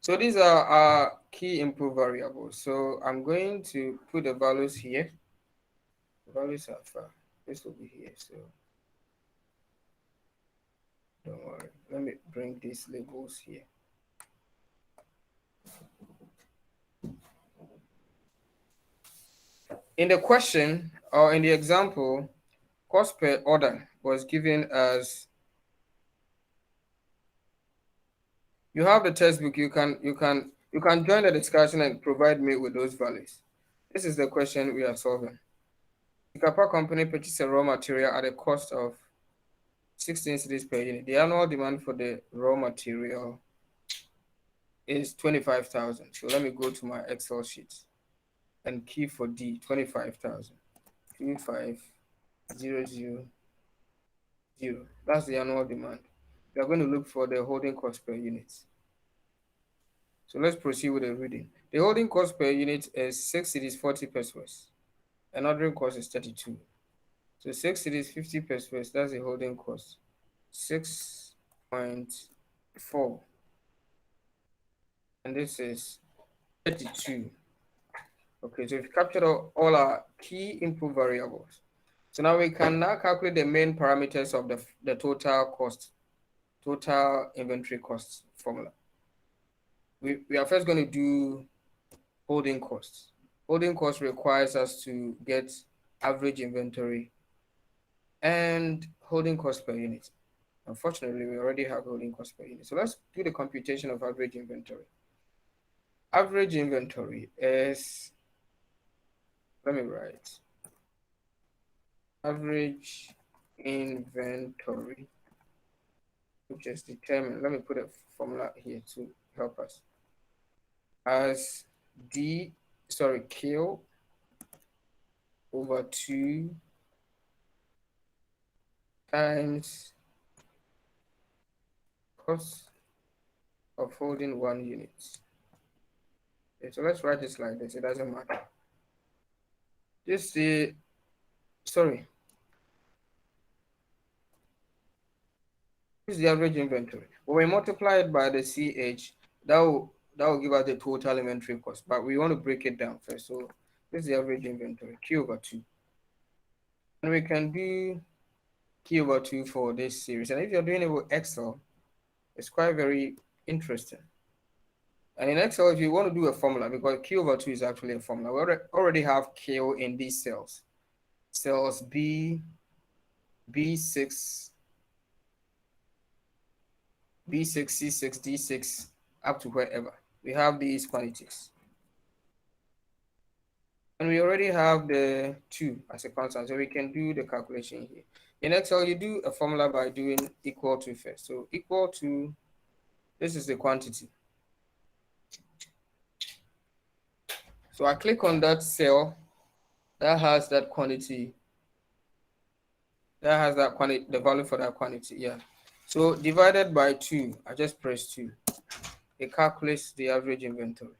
So these are our key input variables. So I'm going to put the values here. The values are far. This will be here. So don't worry. Let me bring these labels here. In the question or in the example, cost per order was given as, you have the textbook, you can join the discussion and provide me with those values. This is the question we are solving. The Kapa company purchased a raw material at a cost of 16 cedis per unit. The annual demand for the raw material is 25,000. So let me go to my Excel sheet and key for D, 25,000. 25000. That's the annual demand. We are going to look for the holding cost per unit. So let's proceed with the reading. The holding cost per unit is 6 cedis 40 pesos. And ordering cost is 32. So 6 cedis 50 pesos, that's the holding cost. 6.4. And this is 32. Okay, so we've captured all our key input variables. So now we can now calculate the main parameters of the total cost, total inventory cost formula. We are first going to do holding costs. Holding cost requires us to get average inventory and holding cost per unit. Unfortunately, we already have holding cost per unit. So let's do the computation of average inventory. Average inventory is, let me write, average inventory, which is determined, let me put a formula here to help us, as Q over 2 times cost of holding 1 unit. Okay, so let's write this like this, it doesn't matter. This is sorry. This is the average inventory. When we multiply it by the CH, that will give us the total inventory cost, but we want to break it down first. So this is the average inventory, Q over 2. And we can do Q over 2 for this series. And if you're doing it with Excel, it's quite very interesting. And in Excel, if you want to do a formula, because Q over 2 is actually a formula, we already have Q in these cells. Cells B, B6, B6, C6, D6, up to wherever. We have these quantities. And we already have the 2 as a constant, so we can do the calculation here. In Excel, you do a formula by doing equal to first. So equal to, this is the quantity. So I click on that cell that has that quantity, the value for that quantity, yeah. So divided by 2, I just press 2. It calculates the average inventory.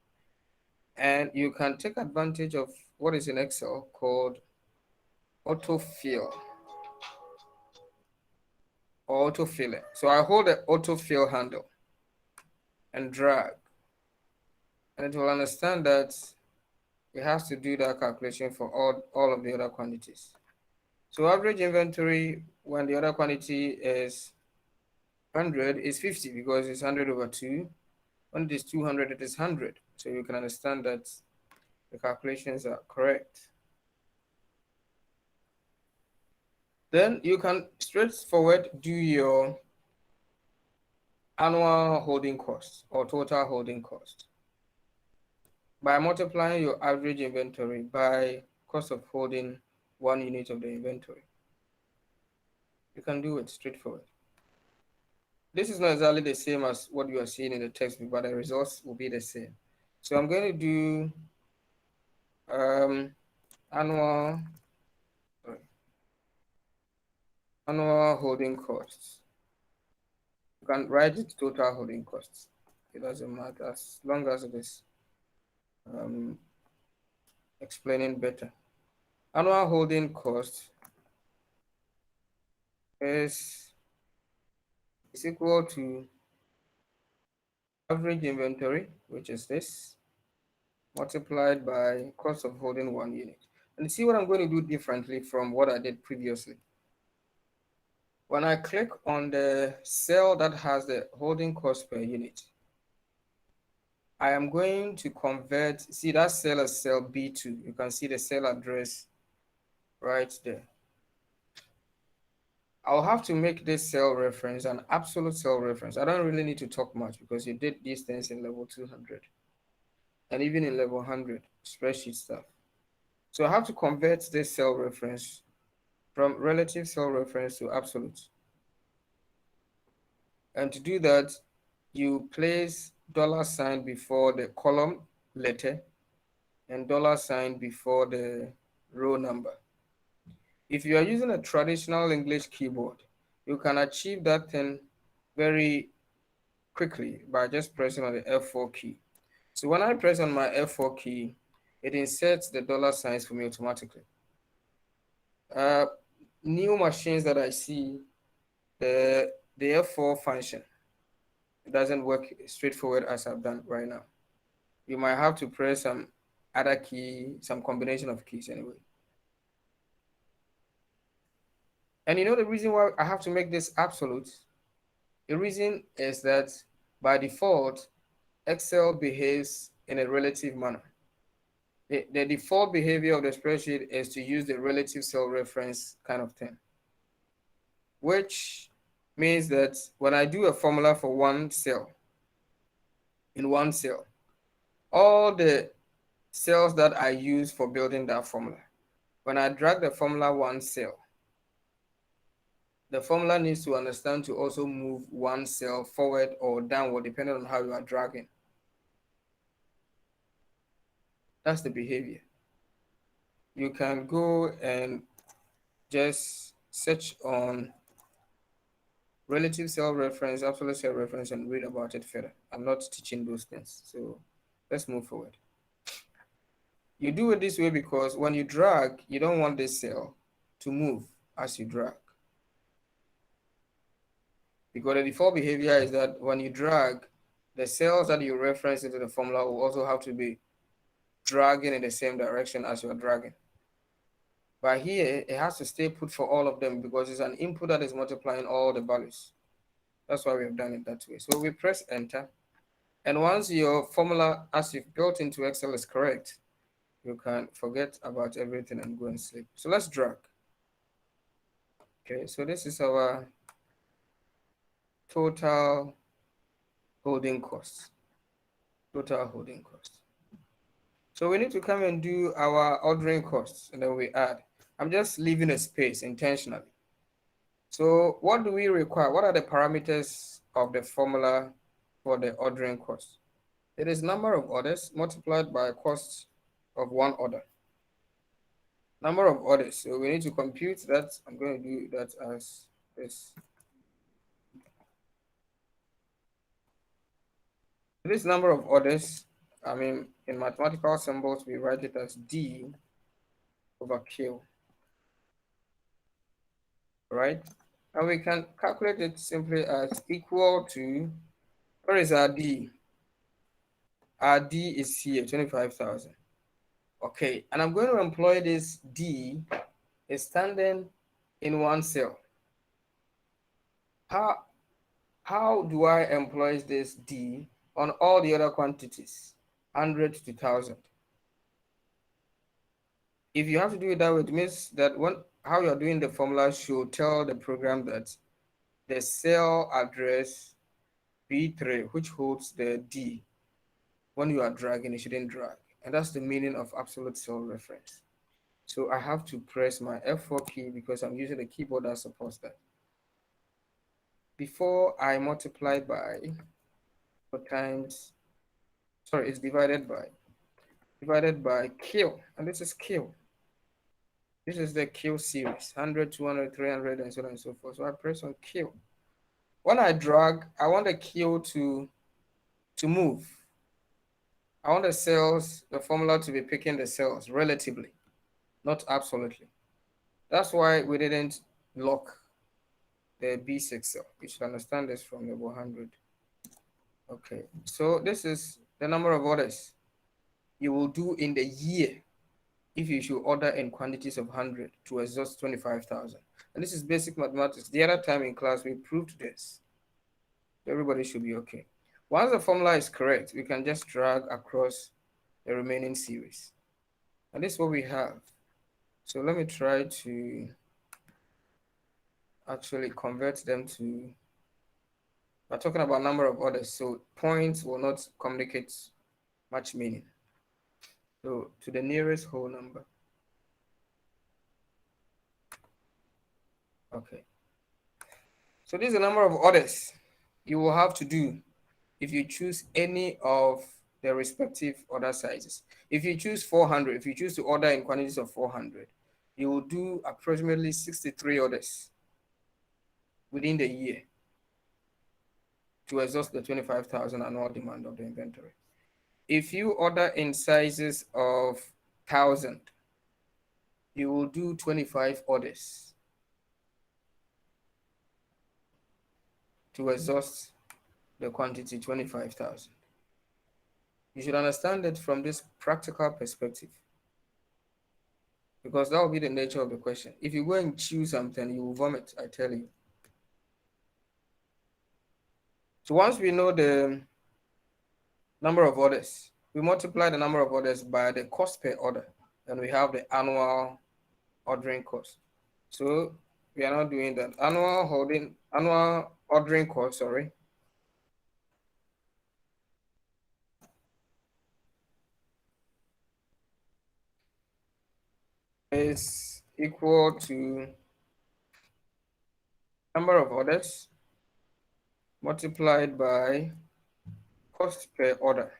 And you can take advantage of what is in Excel called autofill or autofiller. So I hold the autofill handle and drag, and it will understand that it has to do that calculation for all of the other quantities. So average inventory when the other quantity is 100 is 50 because it's 100 over 2. When it is 200, it is 100. So you can understand that the calculations are correct. Then you can straightforward do your annual holding cost or total holding cost by multiplying your average inventory by cost of holding 1 unit of the inventory. You can do it straightforward. This is not exactly the same as what you are seeing in the textbook, but the results will be the same. So I'm going to do annual holding costs. You can write it total holding costs. It doesn't matter as long as it is explaining better. Annual holding costs is equal to average inventory, which is this, multiplied by cost of holding 1 unit. And see what I'm going to do differently from what I did previously. When I click on the cell that has the holding cost per unit, I am going to convert, see that cell is cell B2. You can see the cell address right there. I'll have to make this cell reference an absolute cell reference. I don't really need to talk much because you did these things in level 200 and even in level 100 spreadsheet stuff. So I have to convert this cell reference from relative cell reference to absolute. And to do that, you place $sign before the column letter and $sign before the row number. If you are using a traditional English keyboard, you can achieve that thing very quickly by just pressing on the F4 key. So when I press on my F4 key, it inserts the $signs for me automatically. New machines that I see, the F4 function, it doesn't work straightforward as I've done right now. You might have to press some other key, some combination of keys anyway. And you know the reason why I have to make this absolute? The reason is that by default, Excel behaves in a relative manner. The default behavior of the spreadsheet is to use the relative cell reference kind of thing, which means that when I do a formula for one cell, in one cell, all the cells that I use for building that formula, when I drag the formula one cell, the formula needs to understand to also move one cell forward or downward depending on how you are dragging. That's the behavior. You can go and just search on relative cell reference, absolute cell reference, and read about it further. I'm not teaching those things, so let's move forward. You do it this way because when you drag, you don't want this cell to move as you drag. Because the default behavior is that when you drag, the cells that you reference into the formula will also have to be dragging in the same direction as you're dragging. But here, it has to stay put for all of them because it's an input that is multiplying all the values. That's why we have done it that way. So we press enter. And once your formula, as you've built into Excel, is correct, you can forget about everything and go and sleep. So let's drag. Okay, so this is our total holding costs. Total holding costs. So we need to come and do our ordering costs, and then we add. I'm just leaving a space intentionally. So what do we require? What are the parameters of the formula for the ordering cost? It is number of orders multiplied by cost of one order. Number of orders. So we need to compute that. I'm going to do that as this. This number of orders, I mean, in mathematical symbols, we write it as D over Q, right? And we can calculate it simply as equal to, where is our D? Our D is here, 25,000. Okay, and I'm going to employ this D is standing in one cell. How do I employ this D on all the other quantities, 100 to 1,000? If you have to do it that way, it means that how you're doing the formula should tell the program that the cell address B3, which holds the D, when you are dragging, it shouldn't drag. And that's the meaning of absolute cell reference. So I have to press my F4 key because I'm using a keyboard that supports that. Before I multiply by 4 times, sorry, it's divided by Q, and this is Q. This is the Q series, 100, 200, 300, and so on and so forth. So I press on Q. When I drag, I want the Q to move. I want the cells, the formula to be picking the cells relatively, not absolutely. That's why we didn't lock the B6 cell. You should understand this from level 100. Okay, so this is the number of orders you will do in the year if you should order in quantities of 100 to exhaust 25,000. And this is basic mathematics. The other time in class, we proved this. Everybody should be okay. Once the formula is correct, we can just drag across the remaining series. And this is what we have. So let me try to actually convert them to, we're talking about number of orders, so points will not communicate much meaning. So to the nearest whole number. Okay. So this is the number of orders you will have to do if you choose any of the respective order sizes. If you choose 400, if you choose to order in quantities of 400, you will do approximately 63 orders within the year to exhaust the 25,000 annual demand of the inventory. If you order in sizes of 1,000, you will do 25 orders to exhaust the quantity 25,000. You should understand it from this practical perspective, because that will be the nature of the question. If you go and choose something, you will vomit, I tell you. So once we know the number of orders, we multiply the number of orders by the cost per order, and we have the annual ordering cost. So we are not doing that. Annual ordering cost, sorry, is equal to number of orders multiplied by cost per order.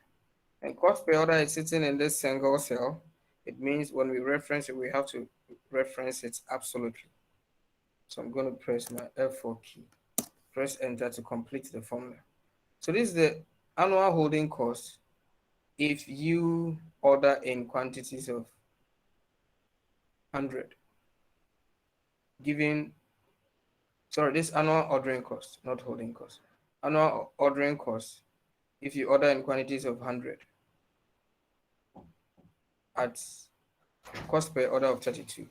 And cost per order is sitting in this single cell. It means when we reference it, we have to reference it absolutely. So I'm going to press my F4 key, press enter to complete the formula. So this is the annual holding cost if you order in quantities of 100, this annual ordering cost, not holding cost. Annual ordering cost if you order in quantities of 100 at cost per order of 32.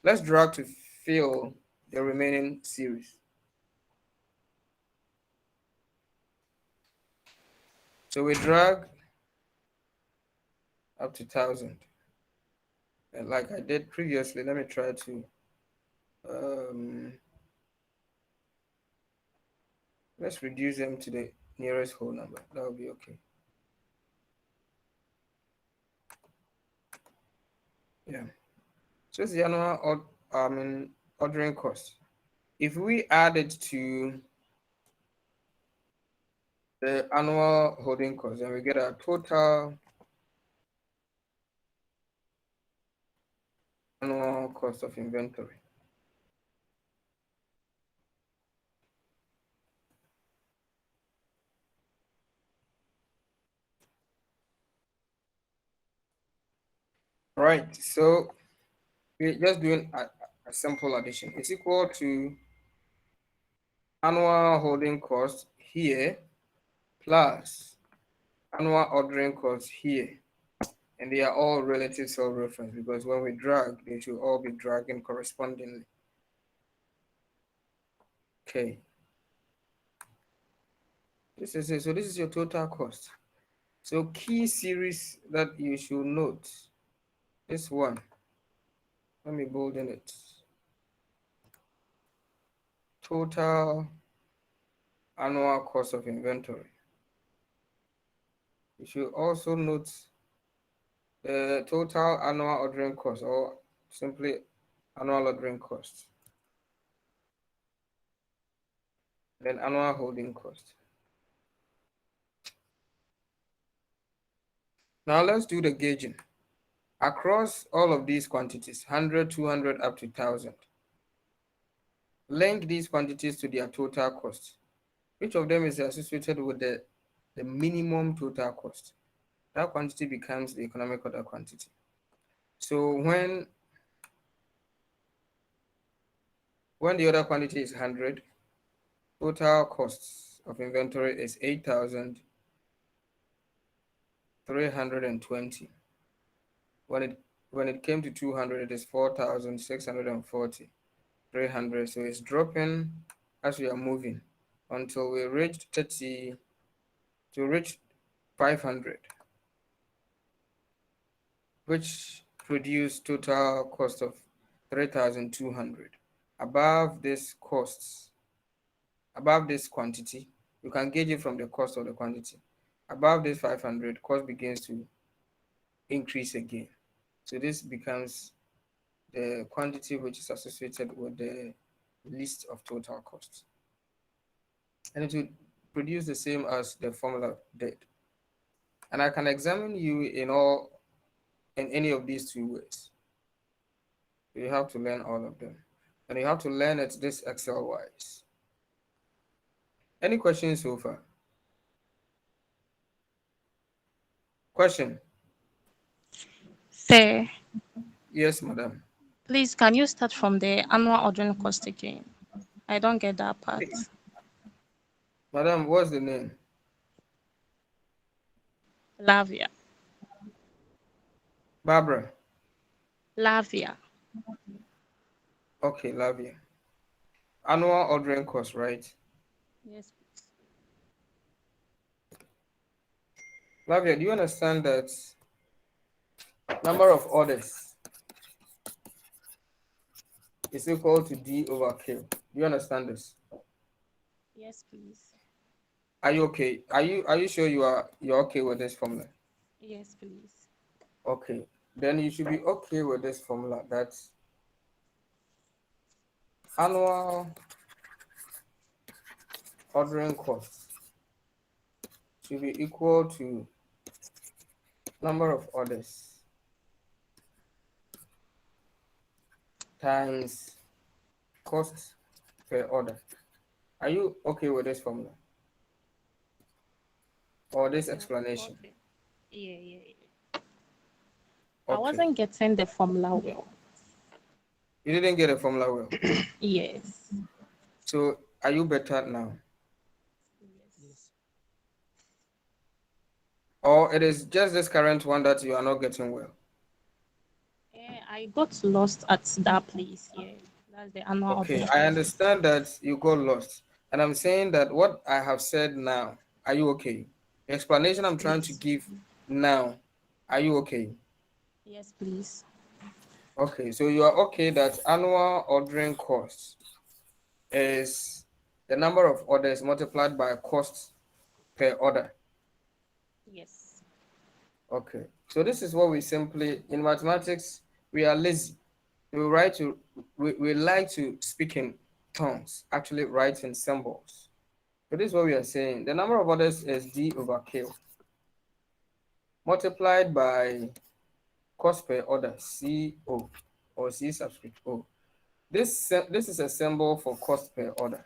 Let's drag to fill the remaining series. So we drag up to 1,000. And like I did previously, let me try to let's reduce them to the nearest whole number. That will be okay. Yeah. So it's the annual ordering cost. If we add it to the annual holding cost, then we get a total annual cost of inventory. Right, so we're just doing a simple addition. It's equal to annual holding cost here plus annual ordering cost here. And they are all relative cell reference because when we drag, they should all be dragging correspondingly. Okay. This is it. So this is your total cost. So key series that you should note. This one. Let me bolden it. Total annual cost of inventory. You should also note the total annual ordering cost, or simply annual ordering cost. Then annual holding cost. Now let's do the gauging. Across all of these quantities, 100, 200, up to 1,000. Link these quantities to their total cost. Which of them is associated with the minimum total cost? That quantity becomes the economic order quantity. So when the other quantity is 100, total costs of inventory is 8,320. When it came to 200, it is 4,640. 300. So it's dropping as we are moving until we reach 30 to reach 500, which produce total cost of 3,200. Above this quantity, you can gauge it from the cost of the quantity. Above this 500, cost begins to increase again. So this becomes the quantity which is associated with the list of total costs. And it will produce the same as the formula did. And I can examine you in any of these two ways. You have to learn all of them. And you have to learn it this Excel wise. Any questions so far? Question? Sir, Yes, madam. please, can you start from the annual ordering cost again? I don't get that part. Madam, what's the name? Lavia. Barbara. Lavia. Okay, Lavia. Annual ordering cost, right? Yes, please. Lavia, do you understand that number of orders is equal to D over Q? Do you understand this? Yes, please. Are you okay? Are you sure you're okay with this formula? Yes, please. Okay, then you should be okay with this formula. That's annual ordering cost should be equal to number of orders times cost per order. Are you okay with this formula or this explanation? Okay. Yeah. I Okay, wasn't getting the formula well. you didn't get a formula well. Yes. So are you better now? Yes. Or it is just this current one that you are not getting well? I got lost at that place. Yeah. That's the annual Okay, ordering I cost. understand that you got lost. And I'm saying that what I have said now, are you okay? The explanation I'm trying to Yes. give now, are you okay? Yes, please. Okay, so you are okay that annual ordering cost is the number of orders multiplied by cost per order. Yes. Okay, so this is what we simply, in mathematics, we are lazy. We like to speak in tongues, actually write in symbols. So this is what we are saying. The number of orders is D over Q multiplied by cost per order, CO, or C subscript O. This is a symbol for cost per order.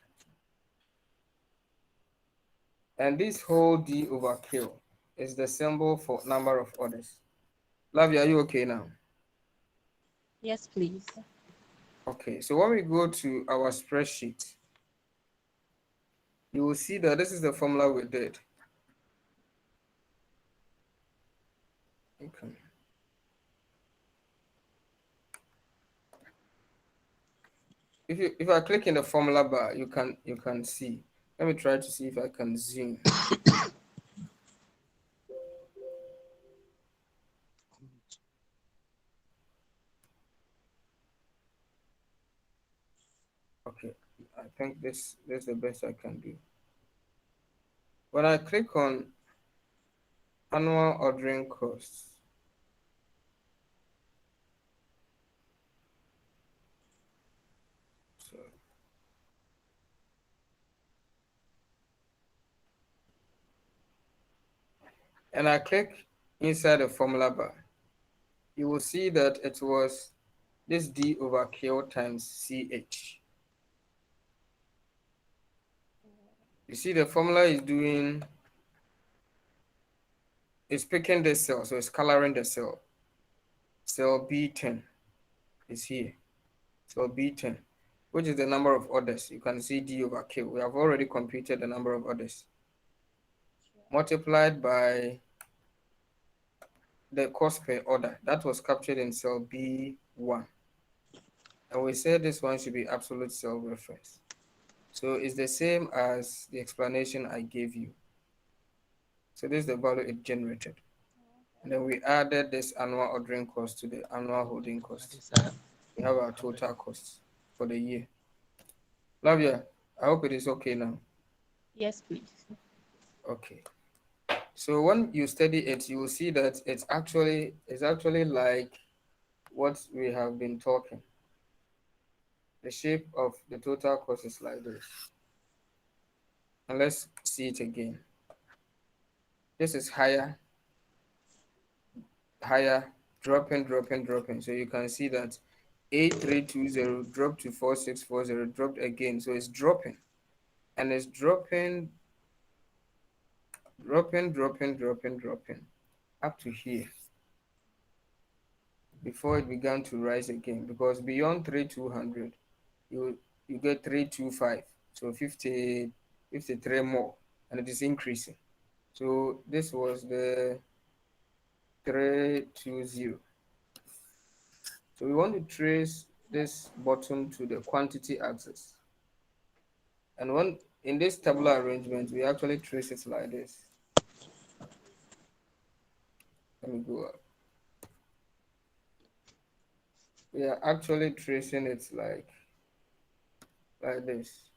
And this whole D over Q is the symbol for number of orders. Lavia, are you okay now? Yes, please. Okay, so when we go to our spreadsheet, you will see that this is the formula we did. Okay. If I click in the formula bar, you can see. Let me try to see if I can zoom. Okay, I think this is the best I can do. When I click on annual ordering costs, so and I click inside the formula bar, you will see that it was this D over Q times CH. You see the formula is picking this cell, so it's coloring the cell. Cell B10 is here. Cell B10. which is the number of orders. You can see D over Q. We have already computed the number of orders. Multiplied by the cost per order. That was captured in cell B1. And we said this one should be absolute cell reference. So it's the same as the explanation I gave you. So this is the value it generated. And then we added this annual ordering cost to the annual holding cost. We have our total costs for the year. Lavia, I hope it is okay now. Yes, please. Okay. So when you study it, you will see that it's actually like what we have been talking. The shape of the total cost is like this. And let's see it again. This is higher, dropping. So you can see that 8320 dropped to 4640, dropped again. So it's dropping. And it's dropping up to here before it began to rise again, because beyond 3200 you get 325, so 53 more, and it is increasing. So this was the 320. So we want to trace this bottom to the quantity axis, and when in this tabular arrangement we actually trace it like this. Let me go up. We are actually tracing it like this.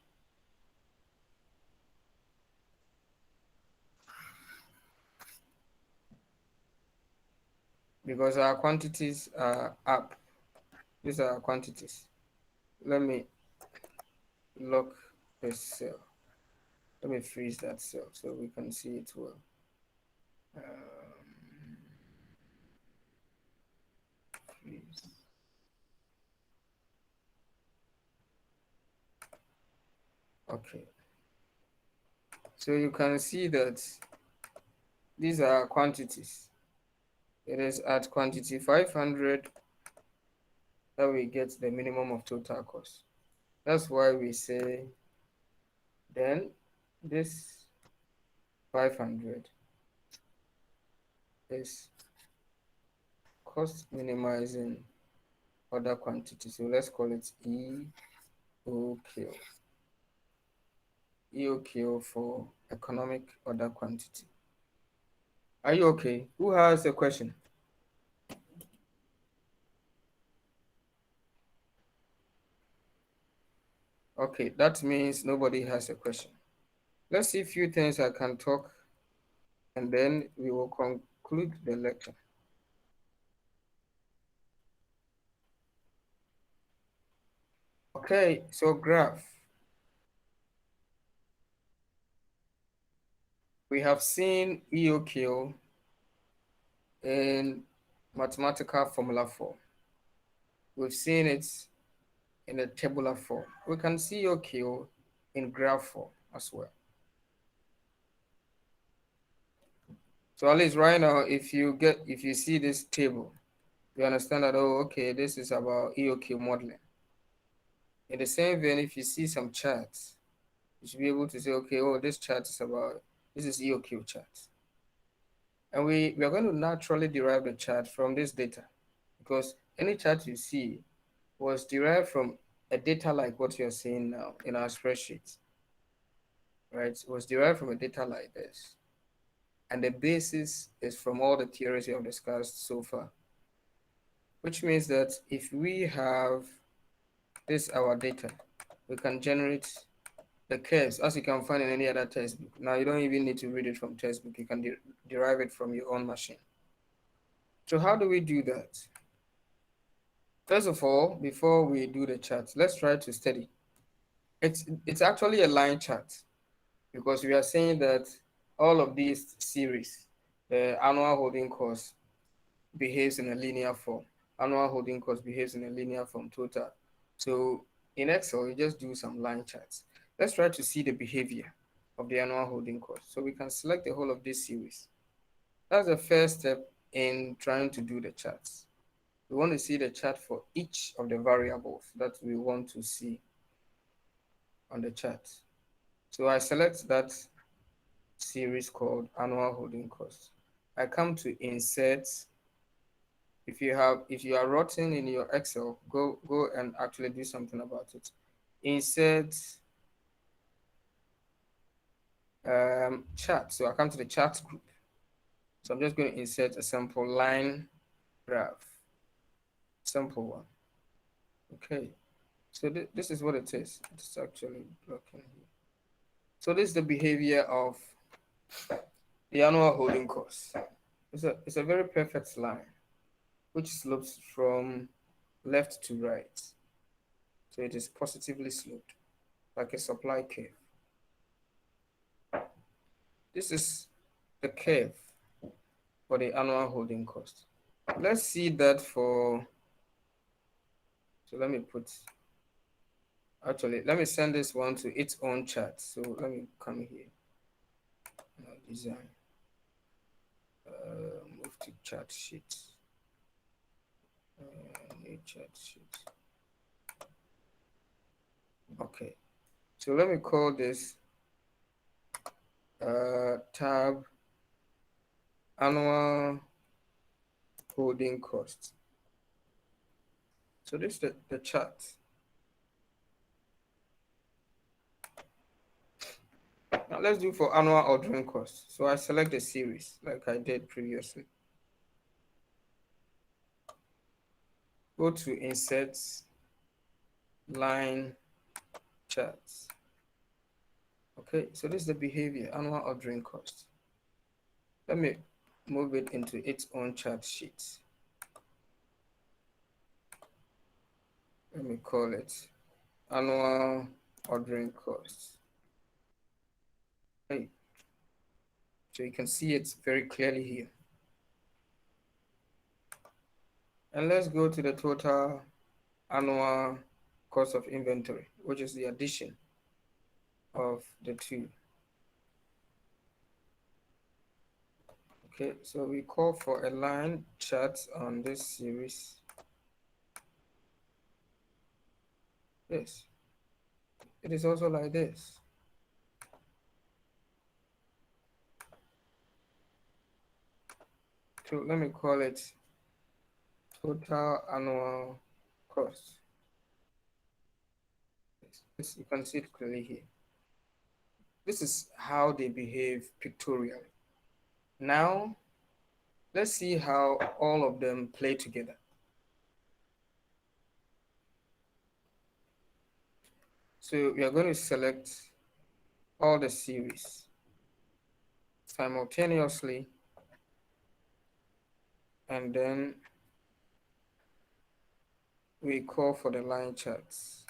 Because our quantities are up. These are our quantities. Let me lock this cell. Let me freeze that cell so we can see it well. Freeze. Okay. So you can see that these are quantities. It is at quantity 500 that we get the minimum of total cost. That's why we say then this 500 is cost minimizing order quantity. So let's call it EOQ. EOQ for economic order quantity. Are you okay? Who has a question? Okay, that means nobody has a question. Let's see a few things I can talk, and then we will conclude the lecture. Okay, so graph. We have seen EOQ in mathematical formula form. We've seen it in a tabular form. We can see EOQ in graph form as well. So at least right now, if you see this table, you understand that, oh, okay, this is about EOQ modeling. In the same vein, if you see some charts, you should be able to say, okay, oh, this is EOQ chart. And we are going to naturally derive the chart from this data, because any chart you see was derived from a data like what you're seeing now in our spreadsheet, right? It was derived from a data like this. And the basis is from all the theories we have discussed so far, which means that if we have this, our data, we can generate the curves as you can find in any other textbook. Now, you don't even need to read it from textbook. You can derive it from your own machine. So how do we do that? First of all, before we do the chart, let's try to study. It's actually a line chart, because we are saying that all of these series, the annual holding cost behaves in a linear form. Annual holding cost behaves in a linear form total. So in Excel, you just do some line charts. Let's try to see the behavior of the annual holding cost. So we can select the whole of this series. That's the first step in trying to do the charts. We want to see the chart for each of the variables that we want to see. on the chart. So I select that series called annual holding cost. I come to insert. If you are rotten in your Excel, go and actually do something about it. Insert chart. So I come to the chart group. So I'm just going to insert a simple line graph. Simple one. Okay. So this is what it is. It's actually blocking here. So this is the behavior of the annual holding cost. It's a very perfect line, which slopes from left to right. So it is positively sloped, like a supply curve. This is the curve for the annual holding cost. Let's see that for, so let me let me send this one to its own chart. So let me come here, design, move to chart sheet, new chart sheet. Okay, so let me call this tab annual holding cost. So this is the chart. Now let's do for annual ordering cost. So I select a series like I did previously. Go to insert line charts. Okay, so this is the behavior, annual ordering cost. Let me move it into its own chart sheet. Let me call it annual ordering cost. Okay. So you can see it very clearly here. And let's go to the total annual cost of inventory, which is the addition of the two. Okay, so we call for a line chart on this series. Yes, it is also like this. So let me call it total annual cost. Yes, you can see it clearly here. This is how they behave pictorially. Now, let's see how all of them play together. So we are going to select all the series simultaneously, and then we call for the line charts.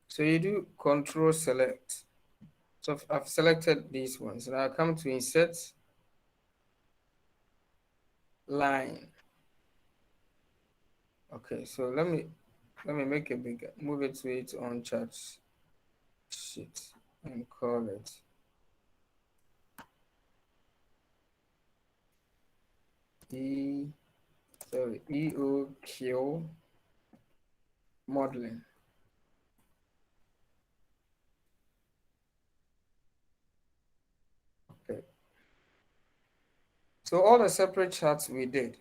So you do control select. So I've selected these ones. Now I come to insert line. Okay, so let me make it bigger. Move it to its own chart sheet and call it EOQ modeling. Okay. So all the separate charts we did,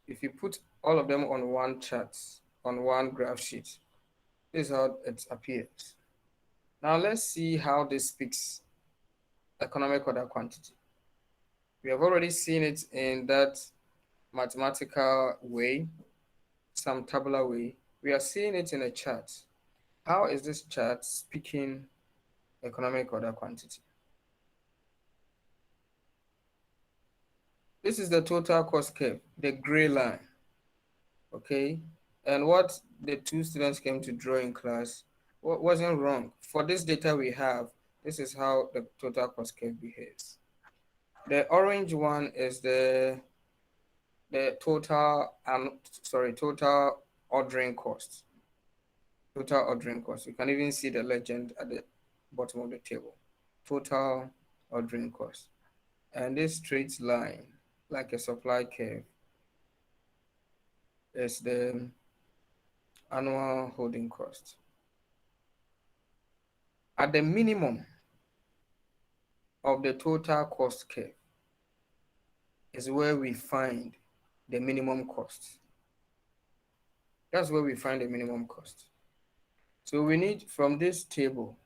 if you put all of them on one chart, on one graph sheet, this is how it appears. Now let's see how this speaks economic order quantity. We have already seen it in that mathematical way, some tabular way. We are seeing it in a chart. How is this chart speaking economic order quantity? This is the total cost curve, the gray line, okay? And what the two students came to draw in class wasn't wrong. For this data we have, this is how the total cost curve behaves. The orange one is the total ordering cost. Total ordering cost. You can even see the legend at the bottom of the table. Total ordering cost. And this straight line, like a supply curve, is the annual holding cost. At the minimum of the total cost curve is where we find the minimum cost. That's where we find the minimum cost. So we need, from this table,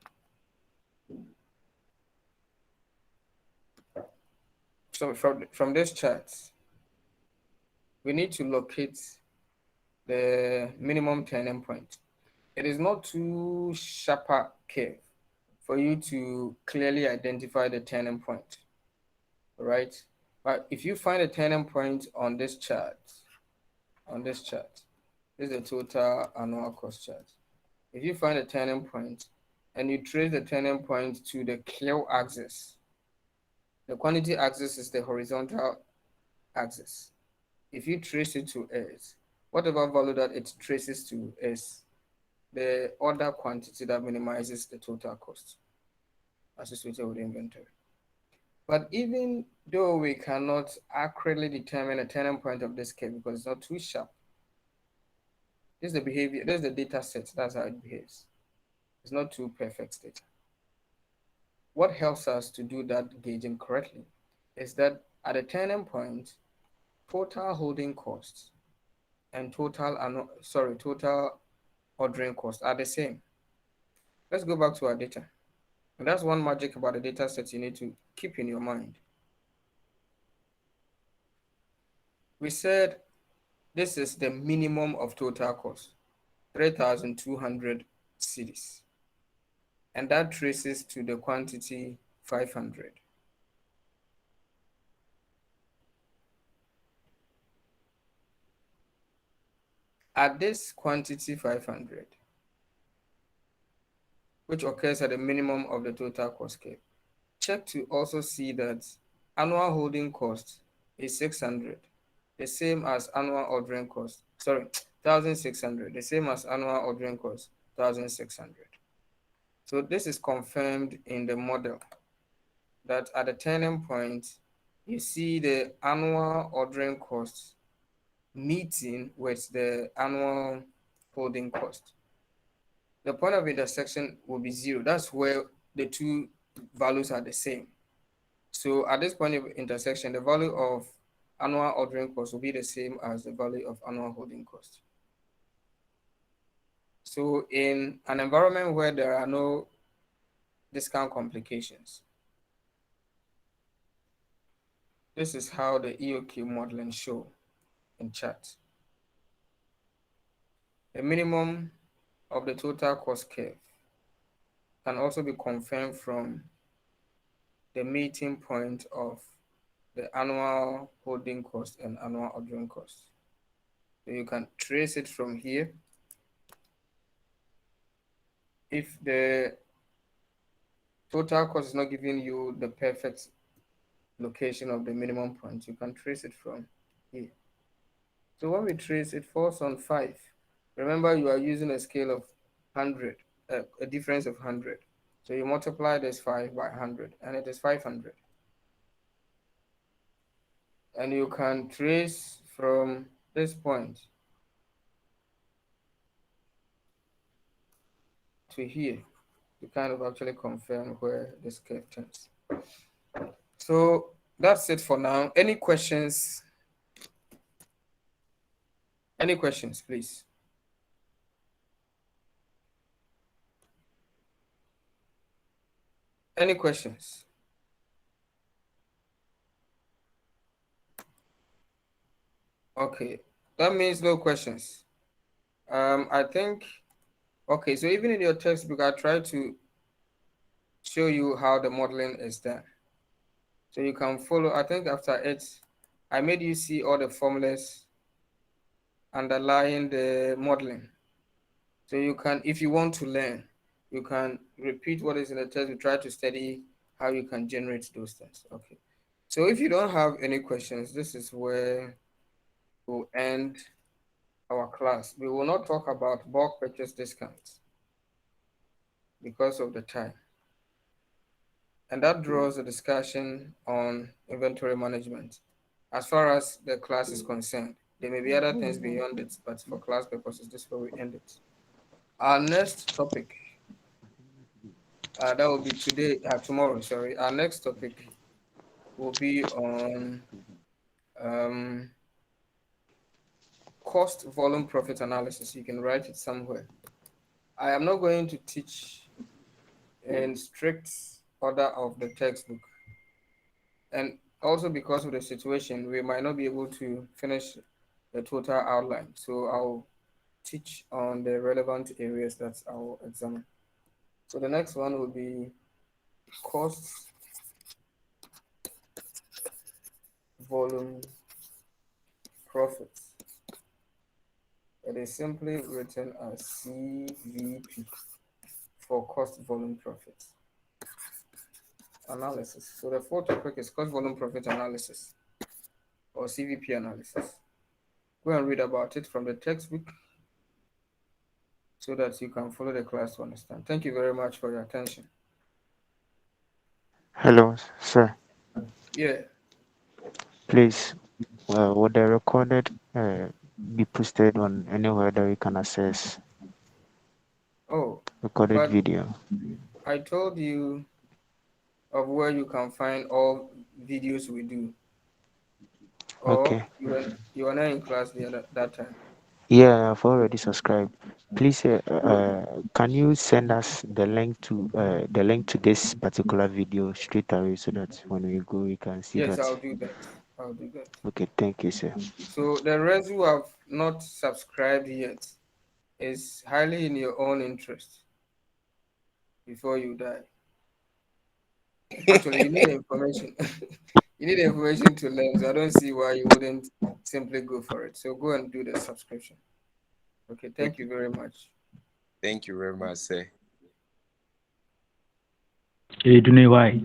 so from this chart, we need to locate the minimum turning point. It is not too sharp a curve for you to clearly identify the turning point, right? But if you find a turning point on this chart, this is the total annual cost chart. If you find a turning point and you trace the turning point to the Q axis, the quantity axis is the horizontal axis. If you trace it to S, whatever value that it traces to is the order quantity that minimizes the total cost associated with inventory. But even though we cannot accurately determine a turning point of this curve because it's not too sharp, this is the behavior, this is the data set, that's how it behaves. It's not too perfect data. What helps us to do that gauging correctly is that at a turning point, total holding costs and total ordering costs are the same. Let's go back to our data. And that's one magic about the data set you need to keep in your mind. We said this is the minimum of total cost, 3,200 cedis. And that traces to the quantity 500. At this quantity 500, which occurs at the minimum of the total cost curve, check to also see that annual holding cost is 600, the same as annual ordering cost, 1,600, the same as annual ordering cost, 1,600. So this is confirmed in the model that at the turning point, you see the annual ordering cost meeting with the annual holding cost. The point of intersection will be 0. That's where the two values are the same. So at this point of intersection, the value of annual ordering cost will be the same as the value of annual holding cost. So in an environment where there are no discount complications, this is how the EOQ modeling show in chart. The minimum of the total cost curve can also be confirmed from the meeting point of the annual holding cost and annual ordering cost. So you can trace it from here. If the total cost is not giving you the perfect location of the minimum point, you can trace it from here. So when we trace, it falls on 5. Remember, you are using a scale of 100, a difference of 100. So you multiply this 5 by 100, and it is 500. And you can trace from this point to here to kind of actually confirm where this curve turns. So that's it for now. Any questions? Any questions, please? Any questions? Okay, that means no questions. I think, okay, so even in your textbook, I tried to show you how the modeling is done. So you can follow, I think after it, I made you see all the formulas underlying the modeling. So you can, if you want to learn, you can repeat what is in the test. We try to study how you can generate those things. Okay. So if you don't have any questions, this is where we'll end our class. class, we will not talk about bulk purchase discounts because of the time. And that draws a discussion on inventory management. As far as the class is concerned, there may be other things beyond it, but for class purposes, this is where we end it. Our next topic, that will be tomorrow, sorry. Our next topic will be on cost volume profit analysis. You can write it somewhere. I am not going to teach in strict order of the textbook. And also because of the situation, we might not be able to finish the total outline. So I'll teach on the relevant areas that I'll examine. So the next one will be cost volume profits. It is simply written as CVP for cost volume profit analysis. So the fourth topic is cost volume profit analysis or CVP analysis. Go and read about it from the textbook so that you can follow the class to understand. Thank you very much for your attention. Hello, sir. Yeah. Please, would the recorded be posted on anywhere that we can access Oh, recorded but video? I told you of where you can find all videos we do. Or Okay. you were not in class that time. Yeah, I've already subscribed. Please, can you send us the link to this particular video straight away so that when we go we can see Yes, that? I'll do that. I'll do that. Okay, thank you, sir. So the rest who have not subscribed yet is highly in your own interest before you die. Actually, you need information. You need information to learn. So I don't see why you wouldn't simply go for it. So go and do the subscription. Okay, thank you very much. Thank you very much, sir. You do know why?